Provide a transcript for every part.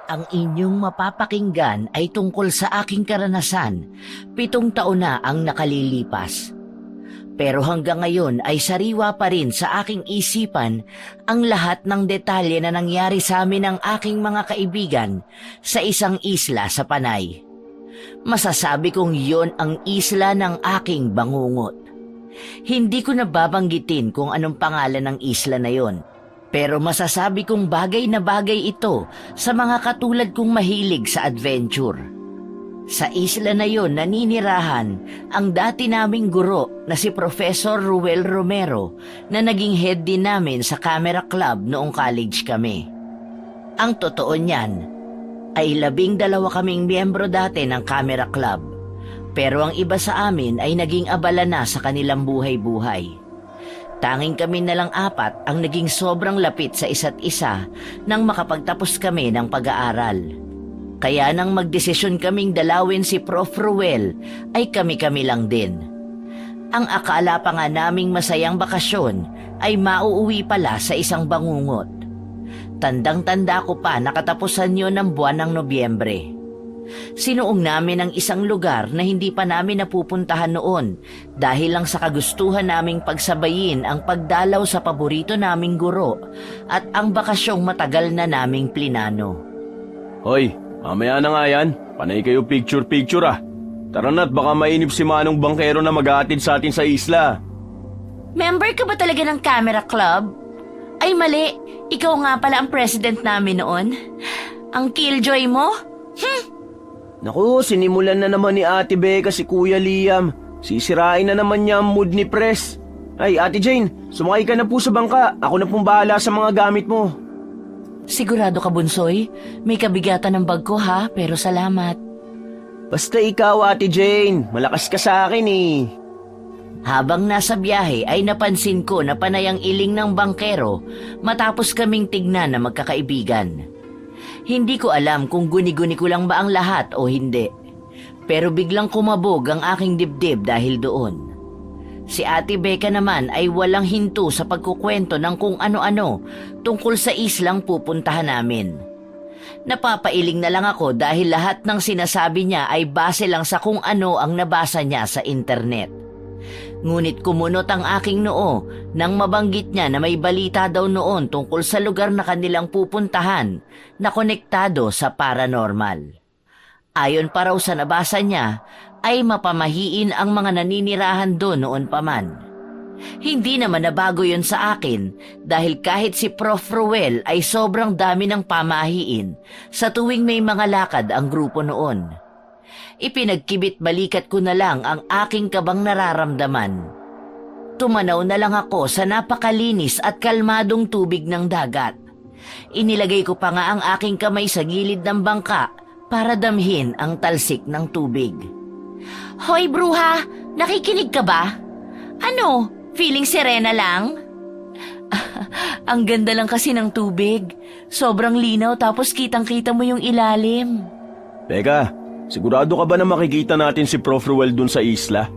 Ang inyong mapapakinggan ay tungkol sa aking karanasan. 7 taon na ang nakalilipas. Pero hanggang ngayon ay sariwa pa rin sa aking isipan ang lahat ng detalye na nangyari sa amin ng aking mga kaibigan sa isang isla sa Panay. Masasabi kong yon ang isla ng aking bangungot. Hindi ko nababanggitin kung anong pangalan ng isla na yon. Pero masasabi kong bagay na bagay ito sa mga katulad kong mahilig sa adventure. Sa isla na yon naninirahan ang dati naming guro na si Professor Ruel Romero na naging head din namin sa Camera Club noong college kami. Ang totoo niyan ay 12 kaming miyembro dati ng Camera Club, pero ang iba sa amin ay naging abala na sa kanilang buhay-buhay. Tanging kami na lang 4 ang naging sobrang lapit sa isa't isa nang makapagtapos kami ng pag-aaral. Kaya nang magdesisyon kaming dalawin si Prof. Ruel ay kami-kami lang din. Ang akala pa nga naming masayang bakasyon ay mauuwi pala sa isang bangungot. Tandang-tanda ko pa nakatapusan yon ng buwan ng Nobyembre. Sinuong namin ang isang lugar na hindi pa namin napupuntahan noon dahil lang sa kagustuhan naming pagsabayin ang pagdalaw sa paborito naming guro at ang bakasyong matagal na naming plinano. Hoy, mamaya na nga yan. Panay kayo picture-picture ah. Tara na't baka mainip si Manong Bangkero na mag-aatid sa atin sa isla. Member ka ba talaga ng Camera Club? Ay mali, ikaw nga pala ang president namin noon. Ang killjoy mo? Naku, sinimulan na naman ni Ate Becca si Kuya Liam. Sisirain na naman niya ang mood ni Pres. Ay, Ate Jane, sumakay ka na po sa bangka. Ako na pong bahala sa mga gamit mo. Sigurado ka, Bunsoy? May kabigatan ng bag ko ha, pero salamat. Basta ikaw, Ate Jane. Malakas ka sa akin eh. Habang nasa biyahe ay napansin ko na panay ang iling ng bangkero matapos kaming tignan na magkakaibigan. Hindi ko alam kung guni-guni ko lang ba ang lahat o hindi. Pero biglang kumabog ang aking dibdib dahil doon. Si Ate Becca naman ay walang hinto sa pagkukwento ng kung ano-ano tungkol sa islang pupuntahan namin. Napapailing na lang ako dahil lahat ng sinasabi niya ay base lang sa kung ano ang nabasa niya sa internet. Ngunit kumunot ang aking noo nang mabanggit niya na may balita daw noon tungkol sa lugar na kanilang pupuntahan na konektado sa paranormal. Ayon pa raw sa nabasa niya, ay mapamahiin ang mga naninirahan doon noon pa man. Hindi naman nabago yun sa akin dahil kahit si Prof. Ruel ay sobrang dami ng pamahiin sa tuwing may mga lakad ang grupo noon. Ipinagkibit balikat ko na lang ang aking kabang nararamdaman. Tumanaw na lang ako sa napakalinis at kalmadong tubig ng dagat. Inilagay ko pa nga ang aking kamay sa gilid ng bangka para damhin ang talsik ng tubig. Hoy bruha, nakikinig ka ba? Ano, feeling serena lang? Ang ganda lang kasi ng tubig. Sobrang linaw tapos kitang-kita mo yung ilalim. Becca, sigurado ka ba na makikita natin si Prof. Ruel dun sa isla?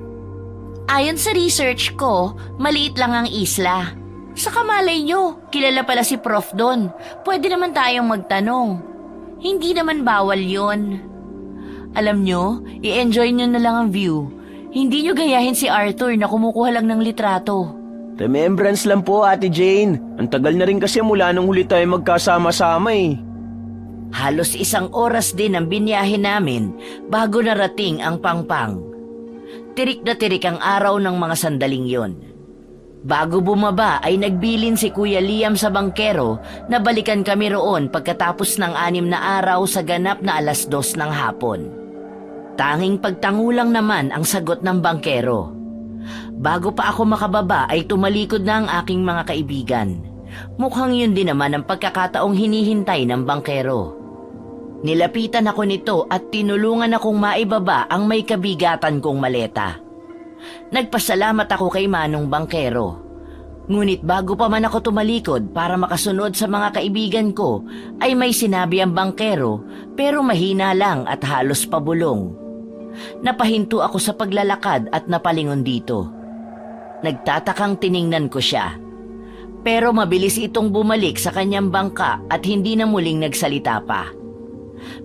Ayon sa research ko, maliit lang ang isla. Saka malay nyo, kilala pala si Prof doon. Pwede naman tayong magtanong. Hindi naman bawal yon. Alam nyo, i-enjoy nyo na lang ang view. Hindi nyo gayahin si Arthur na kumukuha lang ng litrato. Remembrance lang po, Ate Jane. Ang tagal na rin kasi mula nung huli tayo magkasama-sama eh. Halos 1 oras din ang binyahe namin bago narating ang Pangpang. Tirik na tirik ang araw ng mga sandaling yon. Bago bumaba ay nagbilin si Kuya Liam sa bangkero na balikan kami roon pagkatapos ng 6 na araw sa ganap na 2:00 ng hapon. Tanging pagtangulang naman ang sagot ng bangkero. Bago pa ako makababa ay tumalikod na ang aking mga kaibigan. Mukhang yun din naman ang pagkakataong hinihintay ng bangkero. Nilapitan ako nito at tinulungan akong maibaba ang may kabigatan kong maleta. Nagpasalamat ako kay Manong Bangkero. Ngunit bago pa man ako tumalikod para makasunod sa mga kaibigan ko, ay may sinabi ang bangkero pero mahina lang at halos pabulong. Napahinto ako sa paglalakad at napalingon dito. Nagtatakang tiningnan ko siya. Pero mabilis itong bumalik sa kanyang bangka at hindi na muling nagsalita pa.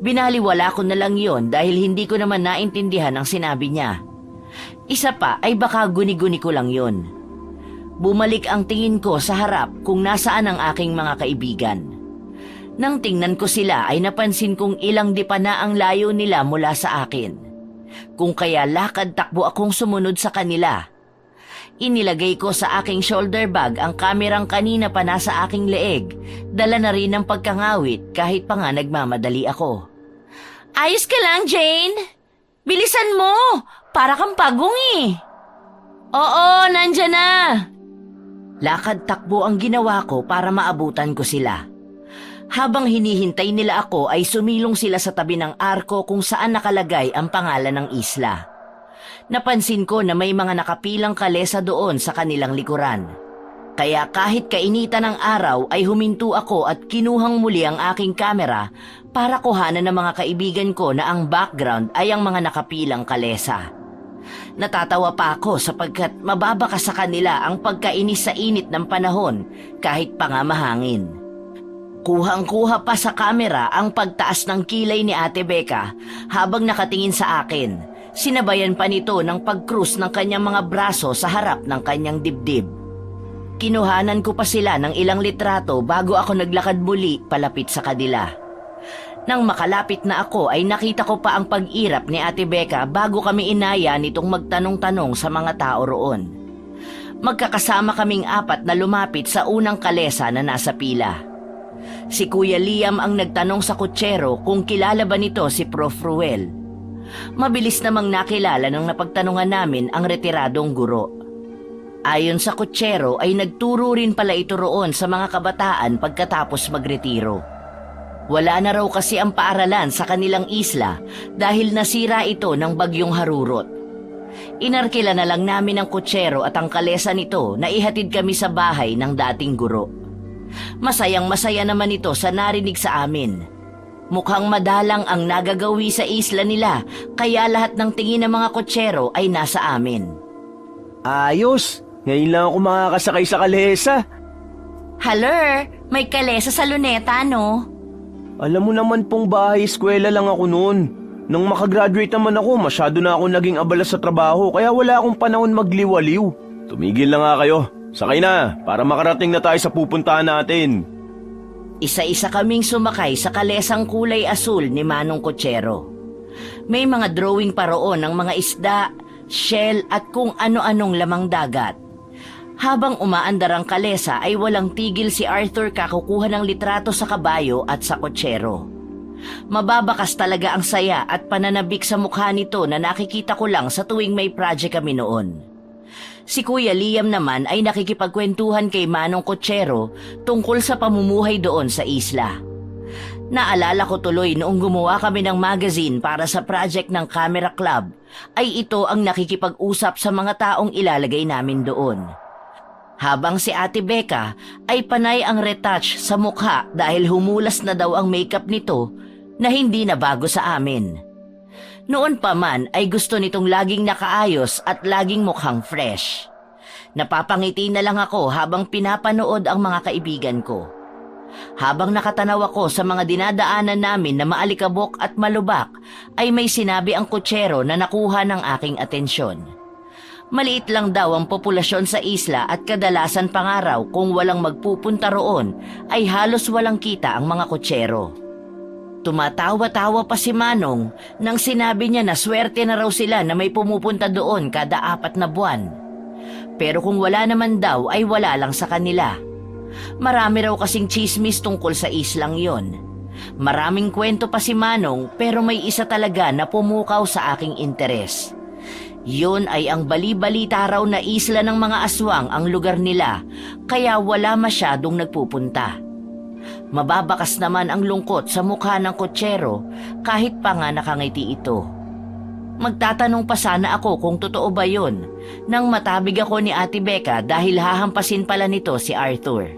Binaliwala ko na lang yon dahil hindi ko naman naintindihan ang sinabi niya. Isa pa ay baka guni-guni ko lang yon. Bumalik ang tingin ko sa harap kung nasaan ang aking mga kaibigan. Nang tingnan ko sila ay napansin kong ilang dipa na ang layo nila mula sa akin. Kung kaya lakad-takbo akong sumunod sa kanila. Inilagay ko sa aking shoulder bag ang kamerang kanina pa nasa aking leeg. Dala na rin ng pagkangawit kahit pa nga nagmamadali ako. Ayos ka lang, Jane? Bilisan mo! Para kang pagong eh. Oo, nandyan na. Lakad-takbo ang ginawa ko para maabutan ko sila. Habang hinihintay nila ako ay sumilong sila sa tabi ng arko kung saan nakalagay ang pangalan ng isla. Napansin ko na may mga nakapilang kalesa doon sa kanilang likuran. Kaya kahit kainitan ng araw ay huminto ako at kinuhang muli ang aking kamera para kuhanan ng mga kaibigan ko na ang background ay ang mga nakapilang kalesa. Natatawa pa ako sapagkat mababaka sa kanila ang pagkainis sa init ng panahon kahit pa nga mahangin. Kuhang-kuha pa sa kamera ang pagtaas ng kilay ni Ate Becca habang nakatingin sa akin. Sinabayan pa nito ng pag-cruise ng kanyang mga braso sa harap ng kanyang dibdib. Kinuhanan ko pa sila ng ilang litrato bago ako naglakad muli palapit sa kanila. Nang makalapit na ako ay nakita ko pa ang pag-irap ni Ate Becca bago kami inaya nitong magtanong-tanong sa mga tao roon. Magkakasama kaming apat na lumapit sa unang kalesa na nasa pila. Si Kuya Liam ang nagtanong sa kutsero kung kilala ba nito si Prof. Ruel. Mabilis namang nakilala nang napagtanungan namin ang retiradong guro. Ayon sa kutsero ay nagturo rin pala ito roon sa mga kabataan pagkatapos magretiro. Wala na raw kasi ang paaralan sa kanilang isla dahil nasira ito ng bagyong harurot. Inarkila na lang namin ang kutsero at ang kalesa nito na ihatid kami sa bahay ng dating guro. Masayang-masaya naman ito sa narinig sa amin. Mukhang madalang ang nagagawi sa isla nila kaya lahat ng tingin ng mga kutsero ay nasa amin. Ayos! Ngayon lang ako makakasakay sa kalesa. Haler, may kalesa sa luneta, no? Alam mo naman pong bahay-eskwela lang ako noon. Nung makagraduate naman ako, masyado na ako naging abala sa trabaho kaya wala akong panahon magliwaliw. Tumigil na nga kayo. Sakay na para makarating na tayo sa pupuntahan natin. Isa-isa kaming sumakay sa kalesang kulay asul ni Manong Kutsero. May mga drawing pa roon ng mga isda, shell at kung ano-anong lamang dagat. Habang umaandar ang kalesa ay walang tigil si Arthur kakukuha ng litrato sa kabayo at sa kutsero. Mababakas talaga ang saya at pananabik sa mukha nito na nakikita ko lang sa tuwing may project kami noon. Si Kuya Liam naman ay nakikipagkwentuhan kay Manong Kutsero tungkol sa pamumuhay doon sa isla. Naalala ko tuloy noong gumawa kami ng magazine para sa project ng Camera Club ay ito ang nakikipag-usap sa mga taong ilalagay namin doon. Habang si Ate Becca ay panay ang retouch sa mukha dahil humulas na daw ang makeup nito na hindi na bago sa amin. Noon pa man ay gusto nitong laging nakaayos at laging mukhang fresh. Napapangiti na lang ako habang pinapanood ang mga kaibigan ko. Habang nakatanaw ako sa mga dinadaanan namin na maalikabok at malubak, ay may sinabi ang kutsero na nakuha ng aking atensyon. Maliit lang daw ang populasyon sa isla at kadalasan pangaraw kung walang magpupunta roon ay halos walang kita ang mga kutsero. Tumatawa-tawa pa si Manong nang sinabi niya na swerte na raw sila na may pumupunta doon kada 4 na buwan. Pero kung wala naman daw ay wala lang sa kanila. Marami raw kasing chismis tungkol sa islang yon. Maraming kwento pa si Manong pero may isa talaga na pumukaw sa aking interes. Yun ay ang bali-balita raw na isla ng mga aswang ang lugar nila kaya wala masyadong nagpupunta. Mababakas naman ang lungkot sa mukha ng kutsero kahit pa nga nakangiti ito. Magtatanong pa sana ako kung totoo ba yun nang matabig ako ni Ate Becca dahil hahampasin pala nito si Arthur.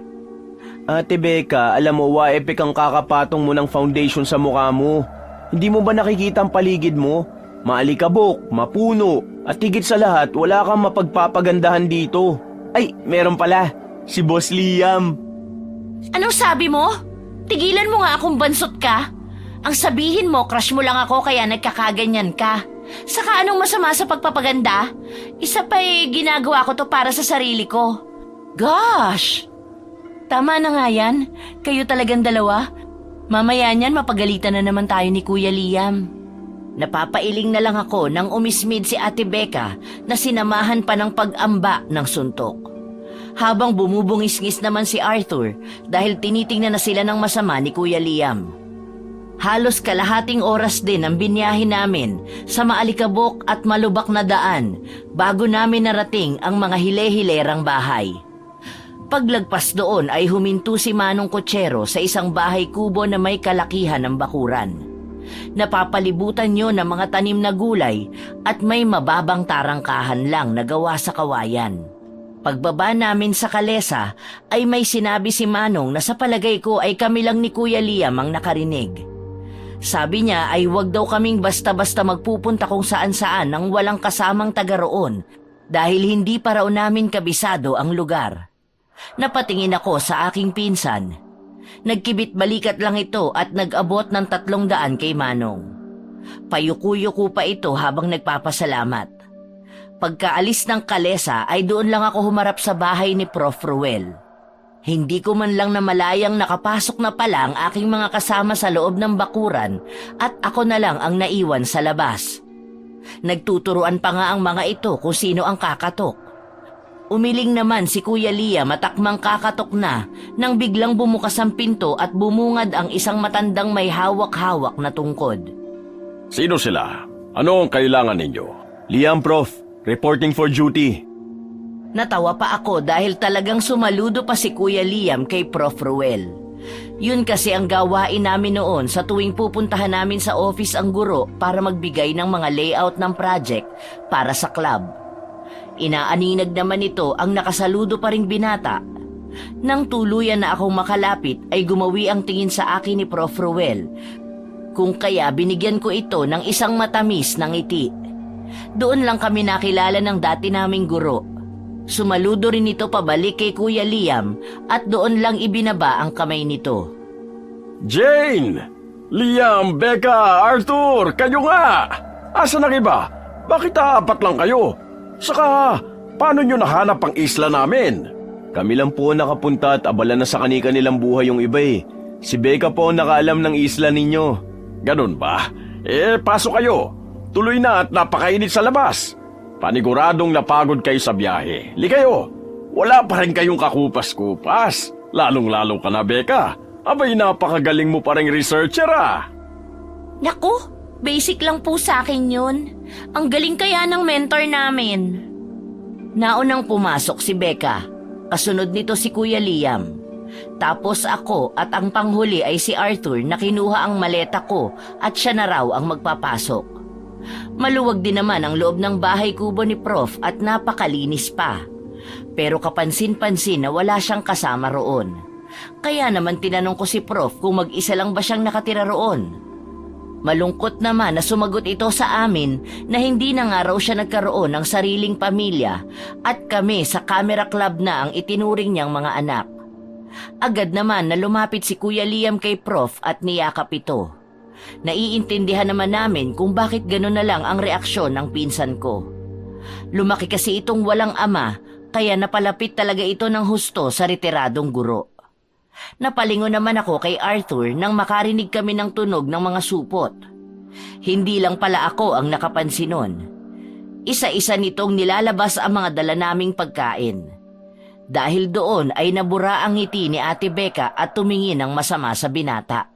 Ate Becca, alam mo epic ang kakapatong mo ng foundation sa mukha mo. Hindi mo ba nakikita ang paligid mo? Maalikabok, mapuno, at higit sa lahat wala kang mapagpapagandahan dito. Ay, meron pala, si Boss Liam. Anong sabi mo? Tigilan mo nga akong bansot ka. Ang sabihin mo, crush mo lang ako kaya nagkakaganyan ka. Saka anong masama sa pagpapaganda? Isa pa ginagawa ko to para sa sarili ko. Gosh! Tama na nga yan. Kayo talagang dalawa. Mamaya niyan mapagalitan na naman tayo ni Kuya Liam. Napapailing na lang ako nang umismid si Ate Becca na sinamahan pa ng pag-amba ng suntok. Habang bumubungis-ngis naman si Arthur dahil tinitingnan na sila ng masama ni Kuya Liam. Halos kalahating oras din ang binyahe namin sa maalikabok at malubak na daan bago namin narating ang mga hile-hilerang bahay. Paglagpas doon ay huminto si Manong Kutsero sa isang bahay kubo na may kalakihan ng bakuran. Napapalibutan niyo ng mga tanim na gulay at may mababang tarangkahan lang na gawa sa kawayan. Pagbaba namin sa kalesa ay may sinabi si Manong na sa palagay ko ay kami lang ni Kuya Liam ang nakarinig. Sabi niya ay wag daw kaming basta-basta magpupunta kung saan-saan nang walang kasamang taga roon dahil hindi pa raw namin kabisado ang lugar. Napatingin ako sa aking pinsan. Nagkibit balikat lang ito at nag-abot ng 300 kay Manong. Payuko-yuko pa ito habang nagpapasalamat. Pagkaalis ng kalesa ay doon lang ako humarap sa bahay ni Prof. Ruel. Hindi ko man lang namalayang nakapasok na pala ang aking mga kasama sa loob ng bakuran at ako na lang ang naiwan sa labas. Nagtuturuan pa nga ang mga ito kung sino ang kakatok. Umiling naman si Kuya Liam at akmang kakatok na nang biglang bumukas ang pinto at bumungad ang isang matandang may hawak-hawak na tungkod. Sino sila? Ano ang kailangan ninyo? Liam, Prof. Reporting for duty. Natawa pa ako dahil talagang sumaludo pa si Kuya Liam kay Prof. Ruel. Yun kasi ang gawain namin noon sa tuwing pupuntahan namin sa office ang guro para magbigay ng mga layout ng project para sa club. Inaaninag naman ito ang nakasaludo pa ring binata. Nang tuluyan na akong makalapit ay gumawi ang tingin sa akin ni Prof. Ruel. Kung kaya binigyan ko ito ng isang matamis na ngiti. Doon lang kami nakilala ng dati naming guro. Sumaludo rin ito pabalik kay Kuya Liam at doon lang ibinaba ang kamay nito. Jane! Liam, Becca, Arthur, kayo nga! Asa na iba? Bakit apat lang kayo? Saka, paano nyo nahanap ang isla namin? Kami lang po nakapunta at abala na sa kanika nilang buhay yung iba eh. Si Becca po ang nakaalam ng isla ninyo. Ganun ba? Pasok kayo. Tuloy na at napakainit sa labas. Paniguradong napagod kayo sa biyahe. Kayo, wala pa rin kayong kakupas-kupas. Lalong-lalo ka na, Becca. Abay, napakagaling mo pa rin researcher ah. Naku, basic lang po sa akin yun. Ang galing kaya ng mentor namin. Naunang pumasok si Becca. Kasunod nito si Kuya Liam. Tapos ako at ang panghuli ay si Arthur na kinuha ang maleta ko at siya na raw ang magpapasok. Maluwag din naman ang loob ng bahay kubo ni Prof at napakalinis pa. Pero kapansin-pansin na wala siyang kasama roon. Kaya naman tinanong ko si Prof kung mag-isa lang ba siyang nakatira roon. Malungkot naman na sumagot ito sa amin na hindi na nga raw siya nagkaroon ng sariling pamilya at kami sa camera club na ang itinuring niyang mga anak. Agad naman na lumapit si Kuya Liam kay Prof at niyakap ito. Naiintindihan naman namin kung bakit gano'n na lang ang reaksyon ng pinsan ko. Lumaki kasi itong walang ama kaya napalapit talaga ito ng husto sa retiradong guro. Napalingon naman ako kay Arthur nang makarinig kami ng tunog ng mga supot. Hindi lang pala ako ang nakapansin nun. Isa-isa nitong nilalabas ang mga dala naming pagkain. Dahil doon ay nabura ang ngiti ni Ate Becca at tumingin ng masama sa binata.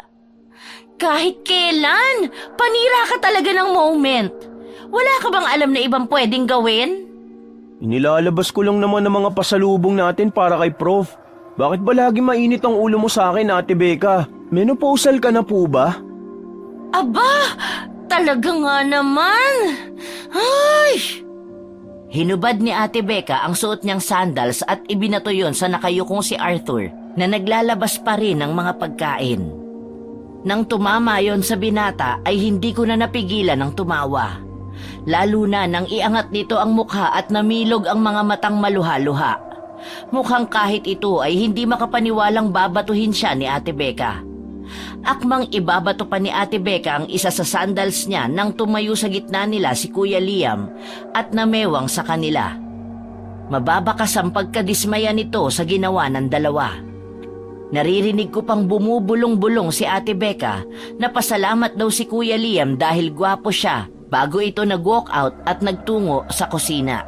Kahit kailan, panira ka talaga ng moment. Wala ka bang alam na ibang pwedeng gawin? Inilalabas ko lang naman ang mga pasalubong natin para kay Prof. Bakit ba lagi mainit ang ulo mo sa akin, Ate Becca? Menopausal ka na po ba? Aba, talaga nga naman. Ay! Hinubad ni Ate Becca ang suot niyang sandals at ibinato yon sa nakayukong si Arthur na naglalabas pa rin ng mga pagkain. Nang tumama yon sa binata ay hindi ko na napigilan ng tumawa. Lalo na nang iangat nito ang mukha at namilog ang mga matang maluha-luha. Mukhang kahit ito ay hindi makapaniwalang babatuhin siya ni Ate Becca. Akmang ibabato pa ni Ate Becca ang isa sa sandals niya nang tumayo sa gitna nila si Kuya Liam at namewang sa kanila. Mababakas ang pagkadismaya nito sa ginawa ng dalawa. Naririnig ko pang bumubulong-bulong si Ate Becca na pasalamat daw si Kuya Liam dahil gwapo siya bago ito nag-walk out at nagtungo sa kusina.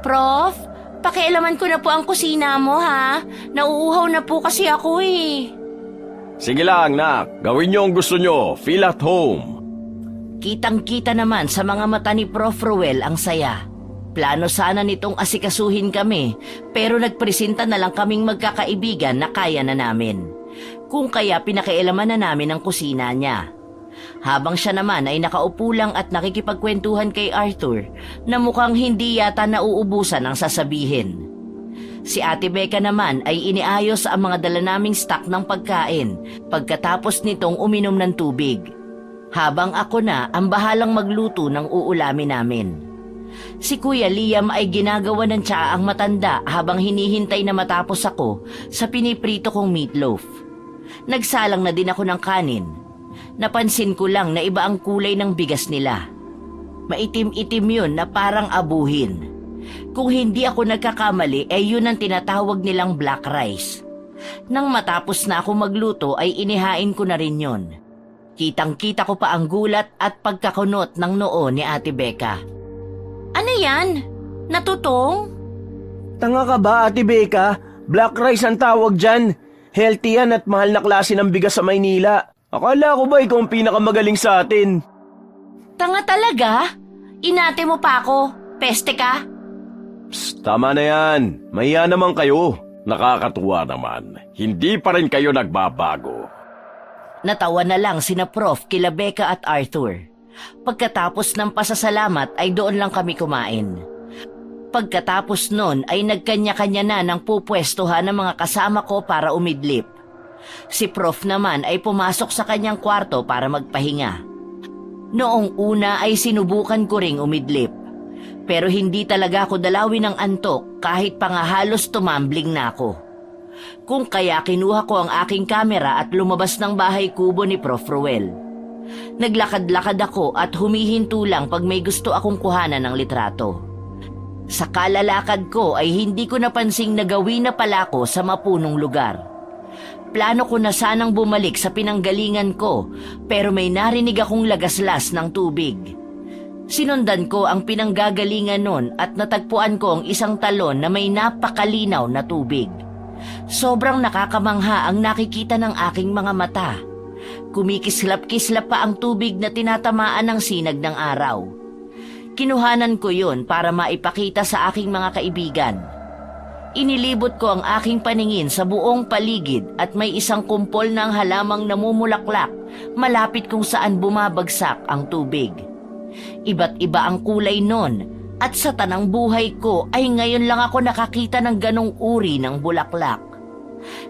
Prof, pakialaman ko na po ang kusina mo ha. Nauuhaw na po kasi ako eh. Sige lang, nak. Gawin niyo ang gusto niyo. Feel at home. Kitang-kita naman sa mga mata ni Prof. Ruel ang saya. Plano sana nitong asikasuhin kami, pero nagpresenta na lang kaming magkakaibigan na kaya na namin. Kung kaya pinakialaman na namin ang kusina niya. Habang siya naman ay nakaupo lang at nakikipagkwentuhan kay Arthur na mukhang hindi yata nauubusan ang sasabihin. Si Ate Becca naman ay iniayos ang mga dala naming stock ng pagkain pagkatapos nitong uminom ng tubig. Habang ako na ang bahalang magluto ng uulamin namin. Si Kuya Liam ay ginagawa ng tsaa ang matanda habang hinihintay na matapos ako sa piniprito kong meatloaf. Nagsalang na din ako ng kanin. Napansin ko lang na iba ang kulay ng bigas nila. Maitim-itim yun na parang abuhin. Kung hindi ako nagkakamali ay yun ang tinatawag nilang black rice. Nang matapos na ako magluto ay inihain ko na rin yun. Kitang-kita ko pa ang gulat at pagkakunot ng noo ni Ate Becca. Ano yan? Natutong? Tanga ka ba, Ate Becca? Black rice ang tawag dyan. Healthy yan at mahal na klase ng bigas sa Maynila. Akala ko ba ikaw ang pinakamagaling sa atin? Tanga talaga? Inate mo pa ako. Peste ka? Psst, tama na yan. Mahiya naman kayo. Nakakatuwa naman. Hindi pa rin kayo nagbabago. Natawa na lang sina Prof, kila Becca at Arthur. Pagkatapos ng pasasalamat ay doon lang kami kumain. Pagkatapos nun ay nagkanya-kanya na ng pupwestuhan ng mga kasama ko para umidlip. Si Prof naman ay pumasok sa kanyang kwarto para magpahinga. Noong una ay sinubukan ko ring umidlip. Pero hindi talaga ako dalawin ng antok kahit pa nga halos tumambling na ako. Kung kaya kinuha ko ang aking kamera at lumabas ng bahay kubo ni Prof Ruel. Naglakad-lakad ako at humihinto lang pag may gusto akong kuhanan ng litrato. Sa kalalakad ko ay hindi ko napansing na gawin na pala ako sa mapunong lugar. Plano ko na sanang bumalik sa pinanggalingan ko pero may narinig akong lagaslas ng tubig. Sinundan ko ang pinanggagalingan nun at natagpuan ko ang isang talon na may napakalinaw na tubig. Sobrang nakakamangha ang nakikita ng aking mga mata. Kumikislap-kislap pa ang tubig na tinatamaan ng sinag ng araw. Kinuhanan ko yun para maipakita sa aking mga kaibigan. Inilibot ko ang aking paningin sa buong paligid at may isang kumpol ng halamang namumulaklak malapit kung saan bumabagsak ang tubig. Iba't iba ang kulay nun at sa tanang buhay ko ay ngayon lang ako nakakita ng ganong uri ng bulaklak.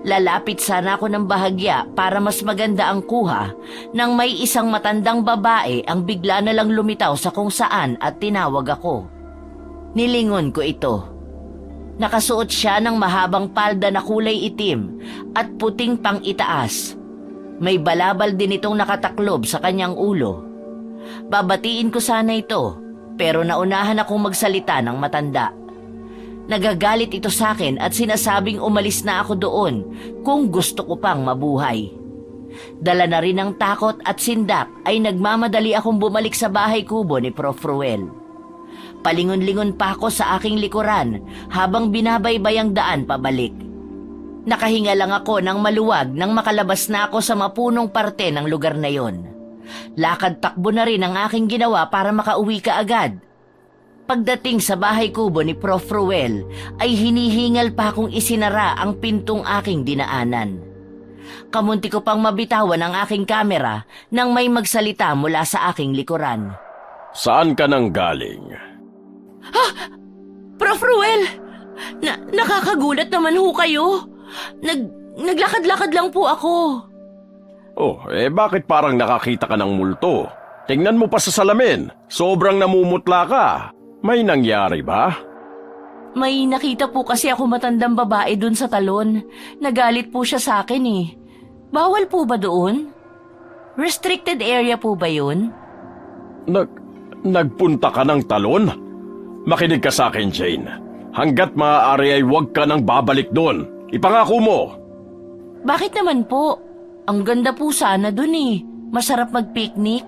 Lalapit sana ako ng bahagya para mas maganda ang kuha nang may isang matandang babae ang bigla na lang lumitaw sa kung saan at tinawag ako. Nilingon ko ito. Nakasuot siya ng mahabang palda na kulay itim at puting pang itaas. May balabal din itong nakataklob sa kanyang ulo. Babatiin ko sana ito pero naunahan akong magsalita ng matanda. Nagagalit ito sa akin at sinasabing umalis na ako doon kung gusto ko pang mabuhay. Dala na rin ng takot at sindak ay nagmamadali akong bumalik sa bahay kubo ni Prof Ruel. Palingon-lingon pa ako sa aking likuran habang binabaybay ang daan pabalik. Nakahinga lang ako ng maluwag nang makalabas na ako sa mapunong parte ng lugar na yon. Lakad-takbo na rin ang aking ginawa para makauwi ka agad. Pagdating sa bahay kubo ni Prof Ruel ay hinihingal pa akong isinara ang pintong aking dinaanan. Kamunti ko pang mabitawan ang aking kamera nang may magsalita mula sa aking likuran. Saan ka nang galing? Prof Ruel! Nakakagulat naman ho kayo. Naglakad-lakad lang po ako. Oh, bakit parang nakakita ka ng multo? Tingnan mo pa sa salamin. Sobrang namumutla ka. May nangyari ba? May nakita po kasi ako matandang babae dun sa talon. Nagalit po siya sa akin eh. Bawal po ba doon? Restricted area po ba yun? Nagpunta ka ng talon? Makinig ka sa akin, Jane. Hanggat maaari ay huwag ka nang babalik doon. Ipangako mo. Bakit naman po? Ang ganda po sana dun eh. Masarap mag-picnic.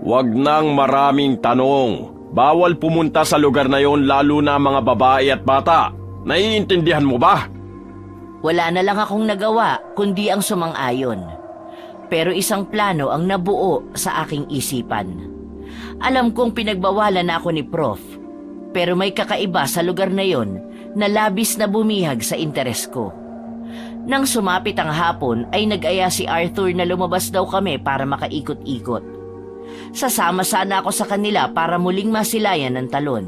Huwag nang maraming tanong. Bawal pumunta sa lugar na yon, lalo na mga babae at bata. Naiintindihan mo ba? Wala na lang akong nagawa kundi ang sumang-ayon. Pero isang plano ang nabuo sa aking isipan. Alam kong pinagbawalan na ako ni Prof. Pero may kakaiba sa lugar na yon na labis na bumihag sa interes ko. Nang sumapit ang hapon ay nag-aya si Arthur na lumabas daw kami para makaikot-ikot. Sasama sana ako sa kanila para muling masilayan ng talon.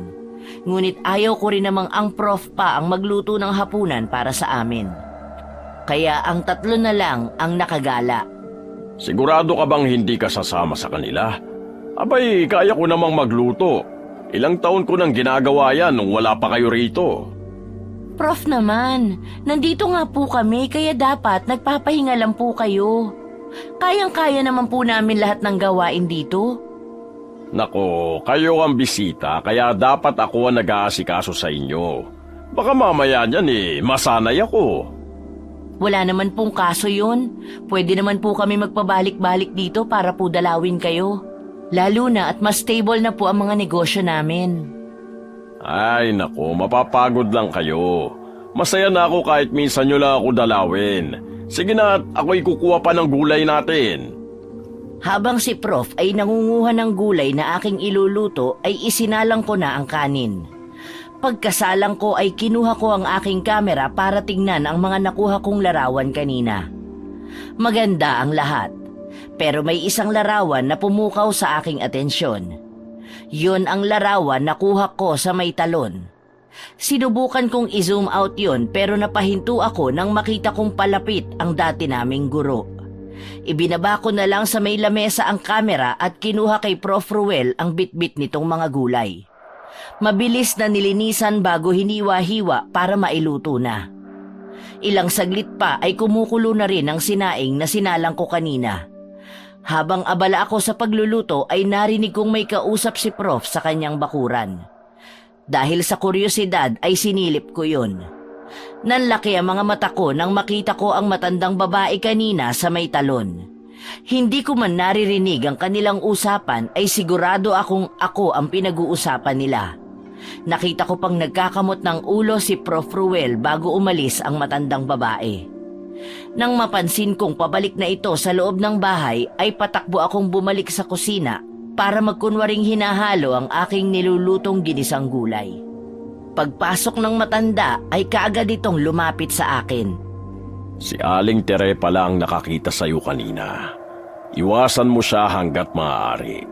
Ngunit ayaw ko rin namang ang Prof pa ang magluto ng hapunan para sa amin. Kaya ang tatlo na lang ang nakagala. Sigurado ka bang hindi ka sasama sa kanila? Abay, kaya ko namang magluto. Ilang taon ko nang ginagawa yan nung wala pa kayo rito. Prof naman, nandito nga po kami kaya dapat nagpapahinga lang po kayo. Kayang-kaya naman po namin lahat ng gawain dito. Nako, kayo ang bisita kaya dapat ako ang nag-aasikaso sa inyo. Baka mamaya niyan masanay ako. Wala naman pong kaso yun. Pwede naman po kami magpabalik-balik dito para po dalawin kayo. Lalo na at mas stable na po ang mga negosyo namin. Ay nako, mapapagod lang kayo. Masaya na ako kahit minsan nyo lang ako dalawin. Sige na at ako'y kukuha pa ng gulay natin. Habang si Prof ay nangunguha ng gulay na aking iluluto ay isinalang ko na ang kanin. Pagkasalang ko ay kinuha ko ang aking kamera para tingnan ang mga nakuha kong larawan kanina. Maganda ang lahat. Pero may isang larawan na pumukaw sa aking atensyon. Yun ang larawan na kuha ko sa may talon. Sinubukan kong i-zoom out yun pero napahinto ako nang makita kong palapit ang dati naming guro. Ibinaba ko na lang sa may lamesa ang kamera at kinuha kay Prof. Ruel ang bitbit nitong mga gulay. Mabilis na nilinisan bago hiniwa-hiwa para mailuto na. Ilang saglit pa ay kumukulo na rin ang sinaing na sinalang ko kanina. Habang abala ako sa pagluluto ay narinig kong may kausap si Prof sa kanyang bakuran. Dahil sa kuryosidad ay sinilip ko yun. Nanlaki ang mga mata ko nang makita ko ang matandang babae kanina sa may talon. Hindi ko man naririnig ang kanilang usapan ay sigurado akong ako ang pinag-uusapan nila. Nakita ko pang nagkakamot ng ulo si Prof. Ruel bago umalis ang matandang babae. Nang mapansin kong pabalik na ito sa loob ng bahay ay patakbo akong bumalik sa kusina para magkunwaring hinahalo ang aking nilulutong ginisang gulay. Pagpasok ng matanda ay kaagad itong lumapit sa akin. Si Aling Tere pala ang nakakita sa'yo kanina. Iwasan mo siya hanggat maaari.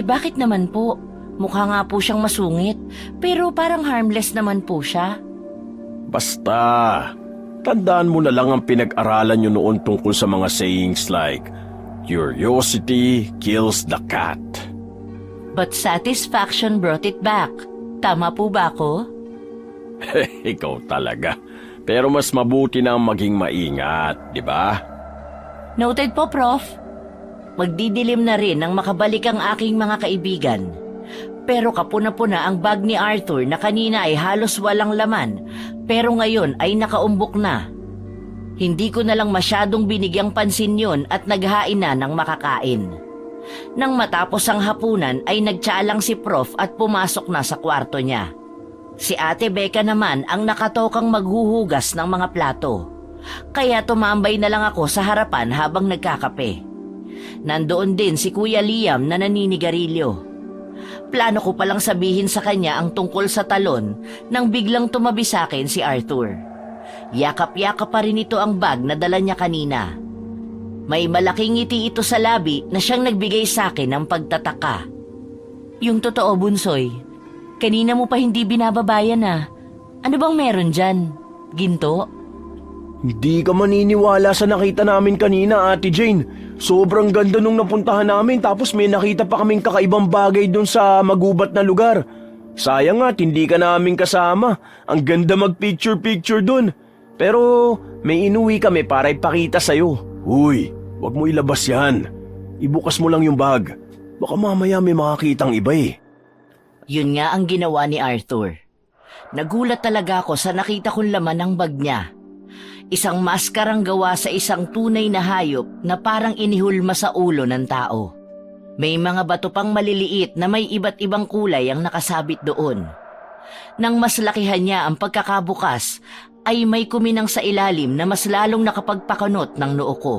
Bakit naman po? Mukha nga po siyang masungit, pero parang harmless naman po siya. Basta, tandaan mo na lang ang pinag-aralan nyo noon tungkol sa mga sayings like, curiosity kills the cat. But satisfaction brought it back. Tama po ba ako? Ikaw talaga. Pero mas mabuti na maging maingat, di ba? Noted po, Prof. Magdidilim na rin nang makabalik ang aking mga kaibigan. Pero kapuna-puna ang bag ni Arthur na kanina ay halos walang laman, pero ngayon ay nakaumbok na. Hindi ko na lang masyadong binigyang pansin yun at naghain na ng makakain. Nang matapos ang hapunan ay nagtsalang si Prof at pumasok na sa kwarto niya. Si Ate Becca naman ang nakatokang maghuhugas ng mga plato. Kaya tumambay na lang ako sa harapan habang nagkakape. Nandoon din si Kuya Liam na naninigarilyo. Plano ko palang sabihin sa kanya ang tungkol sa talon nang biglang tumabi sa akin si Arthur. Yakap-yakap pa rin ito ang bag na dala niya kanina. May malaking ngiti ito sa labi na siyang nagbigay sa akin ng pagtataka. Yung totoo, Bunsoy. Kanina mo pa hindi binababayan ah. Ano bang meron dyan? Ginto? Hindi ka maniniwala sa nakita namin kanina, Ate Jane. Sobrang ganda nung napuntahan namin tapos may nakita pa kaming kakaibang bagay dun sa magubat na lugar. Sayang nga, hindi ka namin kasama. Ang ganda mag-picture-picture dun. Pero may inuwi kami para ipakita sa'yo. Uy, Huwag mo ilabas yan. Ibukas mo lang yung bag. Baka mamaya may makakitang iba eh. Yun nga ang ginawa ni Arthur. Nagulat talaga ako sa nakita kong laman ng bag niya. Isang maskarang gawa sa isang tunay na hayop na parang inihulma sa ulo ng tao. May mga bato pang maliliit na may iba't ibang kulay ang nakasabit doon. Nang mas lakihan niya ang pagkakabukas, ay may kuminang sa ilalim na mas lalong nakapagpakanot ng noo ko.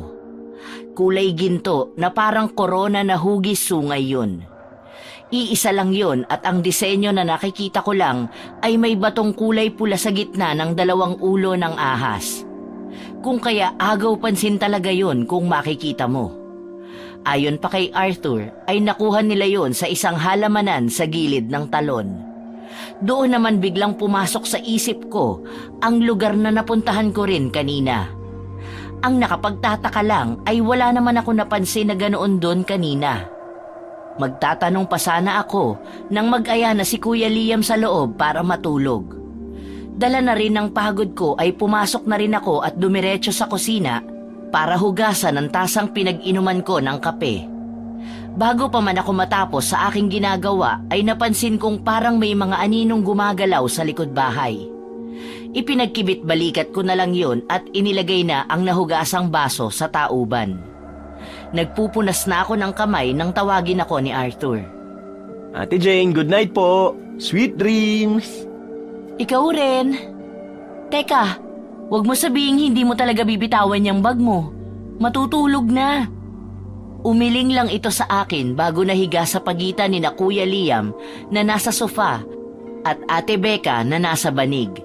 Kulay ginto na parang korona na hugis sungay yun. Iisa lang yun at ang disenyo na nakikita ko lang ay may batong kulay pula sa gitna ng dalawang ulo ng ahas. Kung kaya agaw pansin talaga yun kung makikita mo. Ayon pa kay Arthur ay nakuha nila yun sa isang halamanan sa gilid ng talon. Doon naman biglang pumasok sa isip ko ang lugar na napuntahan ko rin kanina. Ang nakapagtataka lang ay wala naman ako napansin na ganoon doon kanina. Magtatanong pa sana ako nang mag-aya na si Kuya Liam sa loob para matulog. Dala na rin ng pagod ko ay pumasok na rin ako at dumiretso sa kusina para hugasan ang tasang pinag-inuman ko ng kape. Bago pa man ako matapos sa aking ginagawa ay napansin kong parang may mga aninong gumagalaw sa likod bahay. Ipinagkibit balikat ko na lang yun at inilagay na ang nahugasang baso sa tauban. Nagpupunas na ako ng kamay nang tawagin ako ni Arthur. Ate Jane, good night po. Sweet dreams. Ikaw rin. Teka, wag mo sabihing hindi mo talaga bibitawan yung bag mo. Matutulog na. Umiling lang ito sa akin bago nahiga sa pagitan ni na Kuya Liam na nasa sofa at Ate Becca na nasa banig.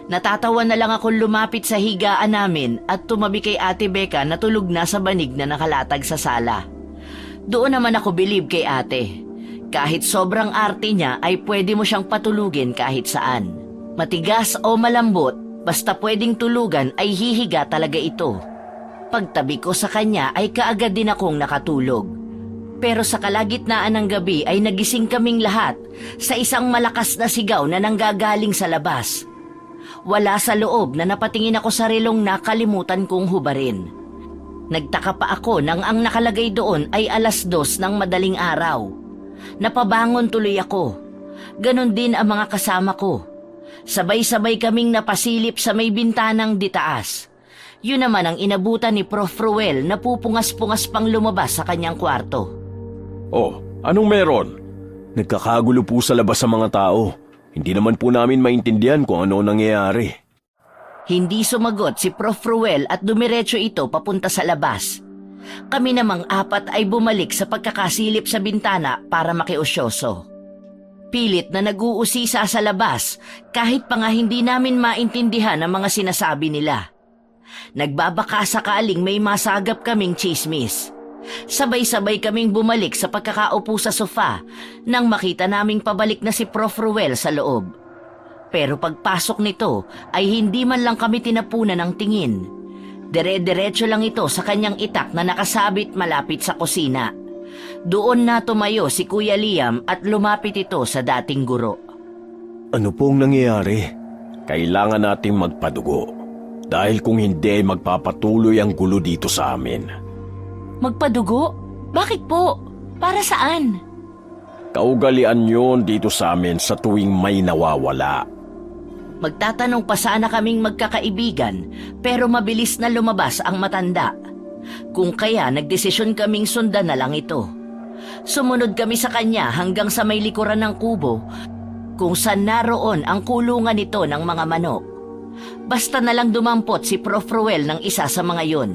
Natatawa na lang akong lumapit sa higaan namin at tumabi kay Ate Becca na tulog na sa banig na nakalatag sa sala. Doon naman ako bilib kay ate. Kahit sobrang arte niya ay pwede mo siyang patulugin kahit saan. Matigas o malambot, basta pwedeng tulugan ay hihiga talaga ito. Pagtabi ko sa kanya ay kaagad din akong nakatulog. Pero sa kalagitnaan ng gabi ay nagising kaming lahat sa isang malakas na sigaw na nanggagaling sa labas. Wala sa loob na napatingin ako sa relong nakalimutan kong hubarin. Nagtaka pa ako nang ang nakalagay doon ay 2:00 ng madaling araw. Napabangon tuloy ako. Ganon din ang mga kasama ko. Sabay-sabay kaming napasilip sa may bintanang ditaas. Yun naman ang inabutan ni Prof. Ruel na pupungas-pungas pang lumabas sa kanyang kwarto. Oh, anong meron? Nagkakagulo po sa labas sa mga tao. Hindi naman po namin maintindihan kung ano nangyayari. Hindi sumagot si Prof. Ruel at dumiretso ito papunta sa labas. Kami namang 4 ay bumalik sa pagkakasilip sa bintana para makiusyoso. Pilit na nag-uusisa sa labas kahit pa nga hindi namin maintindihan ang mga sinasabi nila. Nagbabaka sakaling may masagap kaming chismis. Sabay-sabay kaming bumalik sa pagkakaupo sa sofa nang makita naming pabalik na si Prof. Ruel sa loob. Pero pagpasok nito ay hindi man lang kami tinapunan ng tingin. Dire-diretso lang ito sa kanyang itak na nakasabit malapit sa kusina. Doon na tumayo si Kuya Liam at lumapit ito sa dating guro. Ano pong nangyayari? Kailangan nating magpadugo. Dahil kung hindi magpapatuloy ang gulo dito sa amin. Magpadugo? Bakit po? Para saan? Kaugalian yun dito sa amin sa tuwing may nawawala. Magtatanong pa sana kaming magkakaibigan pero mabilis na lumabas ang matanda. Kung kaya nagdesisyon kaming sundan na lang ito. Sumunod kami sa kanya hanggang sa may likuran ng kubo kung saan naroon ang kulungan nito ng mga manok. Basta na lang dumampot si Prof. Ruel ng isa sa mga yon.